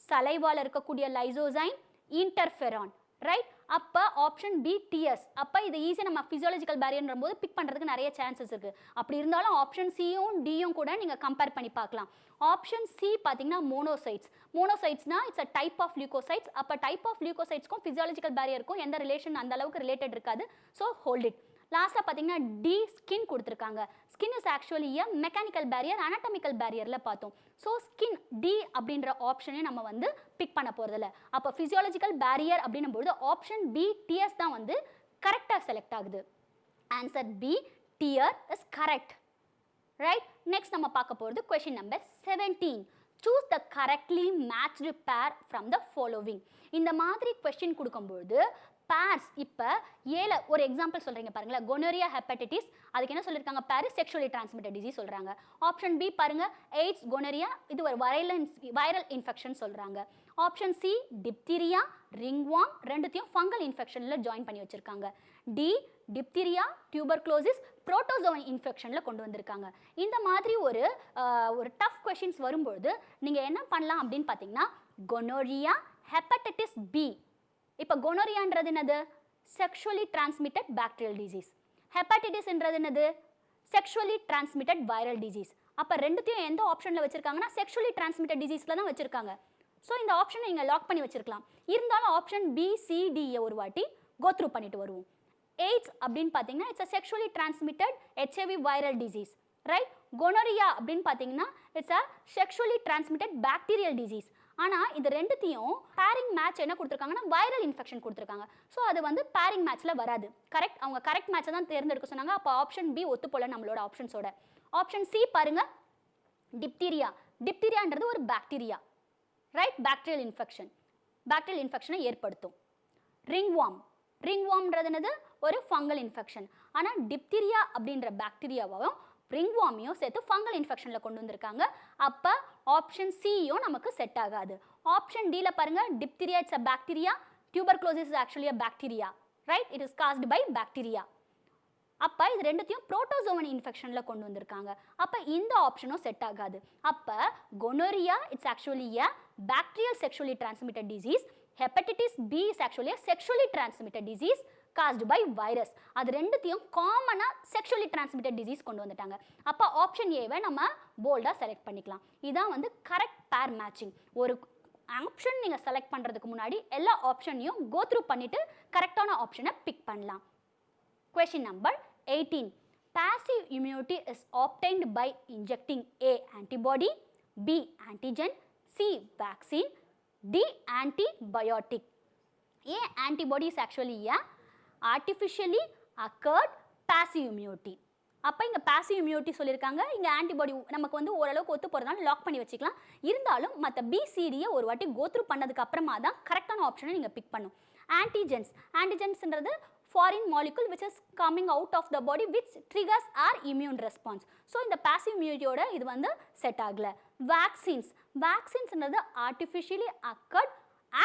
சலைவால் இருக்கக்கூடிய லைசோசைம், இன்டர்ஃபெரான், ரைட். அப்போ ஆப்ஷன் பி டிஎஸ். அப்போ இது ஈஸியாக நம்ம ஃபிசியாலஜிக்கல் பேரியர்ன்ற போது பிக் பண்ணுறதுக்கு நிறைய சான்சஸ் இருக்குது. அப்படி இருந்தாலும் ஆப்ஷன் சியும் டியும் கூட நீங்கள் கம்பேர் பண்ணி பார்க்கலாம். ஆப்ஷன் சி பார்த்தீங்கன்னா மோனோசைட்ஸ். மோனோசைட்ஸ்னா it's a type of leucocytes. அப்போ டைப் ஆஃப் லியூகோசைட்ஸ்க்கும் ஃபிசியாலஜிக்கல் பேரியருக்கும் எந்த ரிலேஷன் அந்த அளவுக்கு ரிலேட்டட் இருக்காது. So hold it. லாஸ்ட்டாக பார்த்தீங்கன்னா டி ஸ்கின் கொடுத்துருக்காங்க. Skin is actually a mechanical barrier, anatomical பேரியரில் பார்த்தோம். ஸோ ஸ்கின் டி அப்படின்ற ஆப்ஷனே நம்ம வந்து பிக் பண்ண போகிறதில்ல. அப்போ ஃபிசியாலஜிக்கல் பேரியர் அப்படின்னும்போது ஆப்ஷன் பி டிஎஸ் தான் வந்து கரெக்டாக செலக்ட் ஆகுது. Answer B D are is correct, right. Next நம்ம பார்க்க போகிறது question number 17. Choose the correctly matched pair from the following. இந்த மாதிரி கொஸ்டின் கொடுக்கும்போது பேர்ஸ் இப்போ ஏல ஒரு எக்ஸாம்பிள் சொல்கிறீங்க பாருங்களேன். கொனோரியா, ஹெப்படைட்டிஸ், அதுக்கு என்ன சொல்லியிருக்காங்க? பேர் செக்ஷுவலி டிரான்ஸ்மிட்டட் டிசீஸ் சொல்கிறாங்க. ஆப்ஷன் பி பாருங்கள், எய்ட்ஸ், கொனோரியா, இது ஒரு வைரல் இன்ஃபெக்ஷன் சொல்கிறாங்க. ஆப்ஷன் சி டிப்தீரியா, ரிங்வார்ம், ரெண்டுத்தையும் ஃபங்கல் இன்ஃபெக்ஷனில் ஜாயின் பண்ணி வச்சுருக்காங்க. டி டிப்தீரியா, டியூபர்குலோசிஸ், புரோட்டோசோவன் இன்ஃபெக்ஷனில் கொண்டு வந்திருக்காங்க. இந்த மாதிரி ஒரு டஃப் கொஷின்ஸ் வரும்பொழுது நீங்கள் என்ன பண்ணலாம் அப்படின்னு பார்த்தீங்கன்னா கொனோரியா, ஹெப்படைட்டிஸ் பி. இப்போ கொனோரியான்றது என்னது? Sexually transmitted bacterial disease. ஹெப்படைட்டிஸ்ன்றது என்னது? Sexually transmitted viral disease. அப்போ ரெண்டுத்தையும் எந்த ஆப்ஷனில் வச்சுருக்காங்கன்னா செக்ஷுவலி டிரான்ஸ்மிட்டட் டிசீஸில் தான் வச்சுருக்காங்க. ஸோ இந்த ஆப்ஷனை நீங்கள் லாக் பண்ணி வச்சுருக்கலாம். இருந்தாலும் ஆப்ஷன் பி சி டியை ஒரு வாட்டி கோத்ரூ பண்ணிட்டு வருவோம். எய்ட்ஸ் அப்படின்னு பார்த்தீங்கன்னா it's a sexually transmitted HIV viral disease, right. Gonorrhoea அப்படின்னு பார்த்தீங்கன்னா it's a sexually transmitted bacterial disease. ஆனால் இது ரெண்டுத்தையும் பேரிங் மேட்ச் என்ன கொடுத்துருக்காங்கன்னா வைரல் இன்ஃபெக்ஷன் கொடுத்துருக்காங்க. ஸோ அது வந்து பேரிங் மேட்ச்சில் வராது. கரெக்ட், அவங்க கரெக்ட் மேட்சை தான் தேர்ந்தெடுக்க சொன்னாங்க. அப்போ ஆப்ஷன் பி ஒத்து போல நம்மளோட ஆப்ஷன்ஸோட. ஆப்ஷன் சி பாருங்க, டிப்தீரியா. டிப்தீரியான்றது ஒரு பாக்டீரியா, ரைட், பாக்டீரியல் இன்ஃபெக்ஷனை ஏற்படுத்தும். ரிங்வார்ம், ரிங்வார்ம்ன்றது என்னது? ஒரு ஃபங்கல் இன்ஃபெக்ஷன். ஆனால் டிப்தீரியா அப்படின்ற பாக்டீரியாவும் ரிங்வார்மையும் சேர்த்து ஃபங்கல் இன்ஃபெக்ஷனில் கொண்டு வந்திருக்காங்க. அப்போ ஆப்ஷன் சியும் நமக்கு செட் ஆகாது. ஆப்ஷன் டியில் பாருங்கள், diphtheria it's a bacteria, tuberculosis is actually a bacteria, right, it is caused by bacteria. அப்போ இது ரெண்டுத்தையும் புரோட்டோசோவன் இன்ஃபெக்ஷனில் கொண்டு வந்திருக்காங்க. அப்போ இந்த ஆப்ஷனும் செட் ஆகாது. அப்போ gonorrhoea it's actually a bacterial sexually transmitted disease. Hepatitis B is actually a sexually transmitted disease caused by virus. அது ரெண்டுத்தையும் காமனாக செக்ஷுவலி டிரான்ஸ்மிட்டட் டிசீஸ் கொண்டு வந்துட்டாங்க. அப்போ ஆப்ஷன் ஏவை நம்ம போல்டாக செலக்ட் பண்ணிக்கலாம். இதான் வந்து கரெக்ட் பேர் மேட்சிங். ஒரு ஆப்ஷன் நீங்கள் செலக்ட் பண்ணுறதுக்கு முன்னாடி எல்லா ஆப்ஷனையும் கோத்ரூ பண்ணிவிட்டு கரெக்டான ஆப்ஷனை பிக் பண்ணலாம். Question number 18. Passive immunity is obtained by injecting A. antibody, B. antigen, C. vaccine, D. antibiotic. A. antibody is actually a artificially occurred passive immunity. அப்போ இங்கே passive immunity சொல்லியிருக்காங்க. இங்கே ஆன்டிபாடி நமக்கு வந்து ஓரளவுக்கு ஒத்து போகிறதுனால லாக் பண்ணி வச்சுக்கலாம். இருந்தாலும் மற்ற பிசிடியை ஒரு வாட்டி கோத்ரூ பண்ணதுக்கு அப்புறமா தான் கரெக்டான ஆப்ஷனை நீங்கள் பிக் பண்ணும். ஆன்டிஜென்ஸ்ன்றது foreign molecule which is coming out of the body which triggers our immune response. So இந்த passive immunity ஓட இது வந்து செட் ஆகல. vaccines ன்றது artificially occurred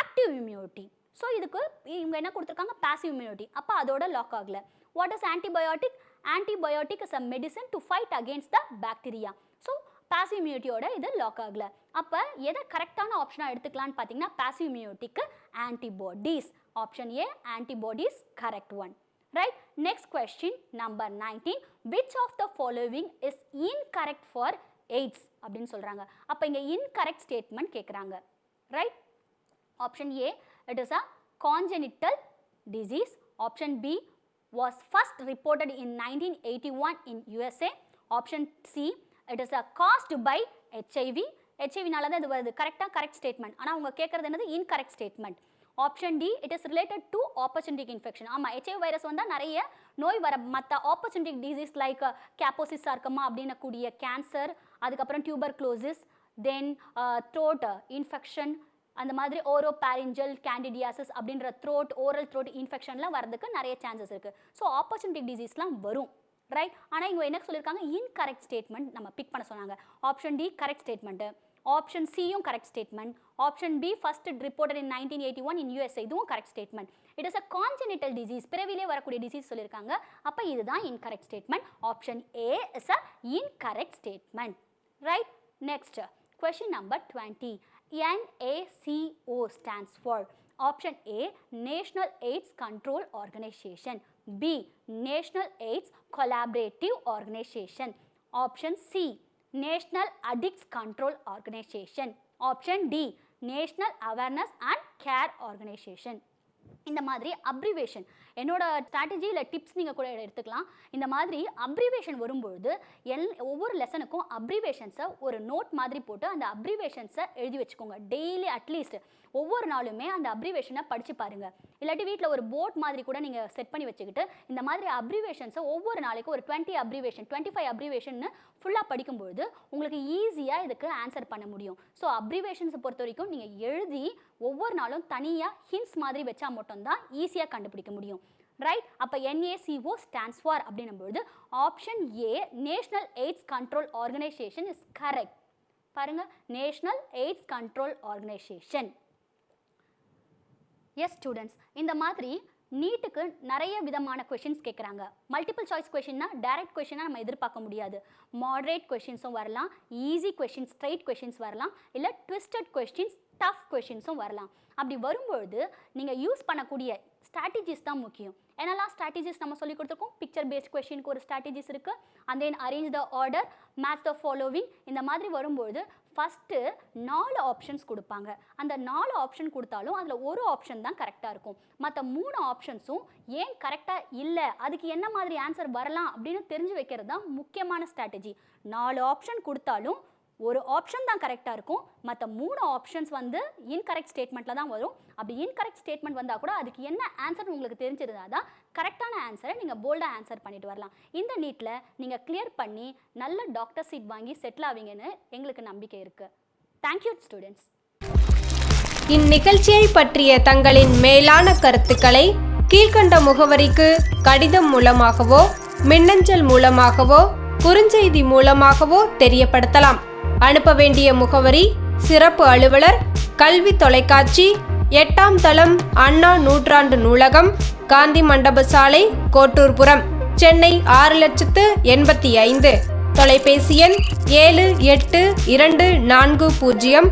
active immunity. So இதுக்கு இவங்க என்ன கொடுத்திருக்காங்க passive immunity. அப்ப அதோட லாக் ஆகல. What is antibiotic? Antibiotic is a medicine to fight against the bacteria. So passive immunity ஓட இது லாக் ஆகல. அப்ப எதை கரெக்டான ஆப்ஷனா எடுத்துக்கலாம்னு பாத்தீங்கன்னா passive immunity க்கு antibodies. Option A, antibodies, correct one. Right? Next question, number 19. Which of the following is incorrect for AIDS? அப்படின்னு சொல்றாங்க. அப்ப இங்க incorrect statement கேக்குறாங்க. Right? Option A, it is a congenital disease. Option B, was first reported in 1981 in USA. Option C, it is a caused by HIV. HIV நால தான் இது வருது. correct statement. ஆனா உங்க கேக்குறது என்னது incorrect statement. Option D, it is related to opportunistic infection. ஆமா HIV virus வந்தா நிறைய நோய் வர மத்த opportunistic disease like Kaposi sarcoma அப்படின கூடிய கேன்சர், அதுக்கு அப்புறம் tuberculosis, then throat infection, அந்த மாதிரி oropharyngeal candidiasis அப்படிங்கற oral throat infectionலாம் வரதுக்கு நிறைய chances இருக்கு. So opportunistic diseaseலாம் வரும். ரைட். ஆனா இங்க என்ன சொல்லிருக்காங்க incorrect statement நம்ம பிக் பண்ண சொன்னாங்க. Option D correct statement. Option C யும் correct statement. Option B first reported in 1981 in USA இதுவும் correct statement. It is a congenital disease. பிறவிலே வரக்கூடிய disease சொல்லிருக்காங்க. அப்ப இதுதான் incorrect statement. Option A is a incorrect statement. Right? Next, question number 20. NACO stands for Option A, National AIDS Control Organization. B, National AIDS Collaborative Organization. Option C, National Addicts Control Organization. Option D, National Awareness and Care Organization. இந்த மாதிரி abbreviation என்னோட strategy இல்லை tips நீங்கள் கூட எடுத்துக்கலாம். இந்த மாதிரி abbreviation வரும்பொழுது ஒவ்வொரு லெசனுக்கும் அப்ரிவேஷன்ஸை ஒரு நோட் மாதிரி போட்டு அந்த அப்ரிவேஷன்ஸை எழுதி வச்சுக்கோங்க. டெய்லி அட்லீஸ்ட் ஒவ்வொரு நாளுமே அந்த அப்ரிவேஷனை படித்து பாருங்கள். இல்லாட்டி வீட்டில் ஒரு போர்ட் மாதிரி கூட நீங்கள் செட் பண்ணி வச்சுக்கிட்டு இந்த மாதிரி அப்ரிவேஷன்ஸை ஒவ்வொரு நாளைக்கும் ஒரு 20 அப்ரிவேஷன் 25 அப்ரிவேஷன் ஃபுல்லாக படிக்கும்பொழுது உங்களுக்கு ஈஸியாக இதுக்கு ஆன்சர் பண்ண முடியும். ஸோ அப்ரிவேஷன்ஸை பொறுத்த வரைக்கும் நீங்கள் எழுதி ஒவ்வொரு நாளும் தனியாக ஹிண்ட்ஸ் மாதிரி வச்சா மட்டும்தான் ஈஸியாக கண்டுபிடிக்க முடியும். ரைட். அப்போ NACO ஸ்டாண்ட்ஸ் ஃபார் அப்படின்னும்பொழுது option A national AIDS control organisation is correct. பாருங்க, national AIDS control organisation. Yes students, இந்த மாதிரி நீட்டுக்கு நிறைய விதமான கொஷின்ஸ் கேட்குறாங்க. மல்டிபிள் சாய்ஸ் கொஷின்னா டைரக்ட் கொஷினாக நம்ம எதிர்பார்க்க முடியாது. மாடரேட் கொஷின்ஸும் வரலாம், ஈஸி கொஷின்ஸ் ஸ்ட்ரைட் கொஷின்ஸ் வரலாம், இல்லை ட்விஸ்டட் கொஷின்ஸ் டஃப் கொஷின்ஸும் வரலாம். அப்படி வரும்பொழுது நீங்கள் யூஸ் பண்ணக்கூடிய ஸ்ட்ராட்டஜிஸ் தான் முக்கியம். என்னெல்லாம் ஸ்ட்ராட்டஜிஸ் நம்ம சொல்லி கொடுத்துருக்கோம்? பிக்சர் பேஸ்ட் கொஷினுக்கு ஒரு ஸ்ட்ராட்டஜிஸ் இருக்குது. And then arrange the order, match the following. இந்த மாதிரி வரும்பொழுது ஃபஸ்ட்டு 4 ஆப்ஷன்ஸ் கொடுப்பாங்க. அந்த 4 ஆப்ஷன் கொடுத்தாலும் அதில் ஒரு ஆப்ஷன் தான் கரெக்டாக இருக்கும். மற்ற 3 ஆப்ஷன்ஸும் ஏன் கரெக்டாக இல்லை, அதுக்கு என்ன மாதிரி ஆன்சர் வரலாம் அப்படின்னு தெரிஞ்சு வைக்கிறது தான் முக்கியமான ஸ்ட்ராட்டஜி. 4 ஆப்ஷன் கொடுத்தாலும் ஒரு ஆப்ஷன் தான் கரெக்டாக இருக்கும். மற்ற 3 ஆப்ஷன்ஸ் வந்து இன்கரெக்ட் ஸ்டேட்மெண்ட்டில் தான் வரும். அப்படி இன்கரெக்ட் ஸ்டேட்மெண்ட் வந்தால் கூட அதுக்கு என்ன ஆன்சர் உங்களுக்கு தெரிஞ்சிருந்தா தான் கரெக்டான ஆன்சரை நீங்கள் போல்டாக ஆன்சர் பண்ணிட்டு வரலாம். இந்த நீட்டில் நீங்கள் கிளியர் பண்ணி நல்ல டாக்டர் சீட் வாங்கி செட்டில் ஆவீங்கன்னு எங்களுக்கு நம்பிக்கை இருக்குது. Thank you students. இந்நிகழ்ச்சியை பற்றிய தங்களின் மேலான கருத்துக்களை கீழ்கண்ட முகவரிக்கு கடிதம் மூலமாகவோ மின்னஞ்சல் மூலமாகவோ குறுஞ்செய்தி மூலமாகவோ தெரியப்படுத்தலாம். அனுப்ப வேண்டிய முகவரி: சிறப்பு அலுவலர், கல்வி தொலைக்காட்சி, 8ஆம் தளம், அண்ணா நூற்றாண்டு நூலகம், காந்தி மண்டப சாலை, கோட்டூர்புரம், சென்னை 6,85,000. தொலைபேசி எண் 7824015000.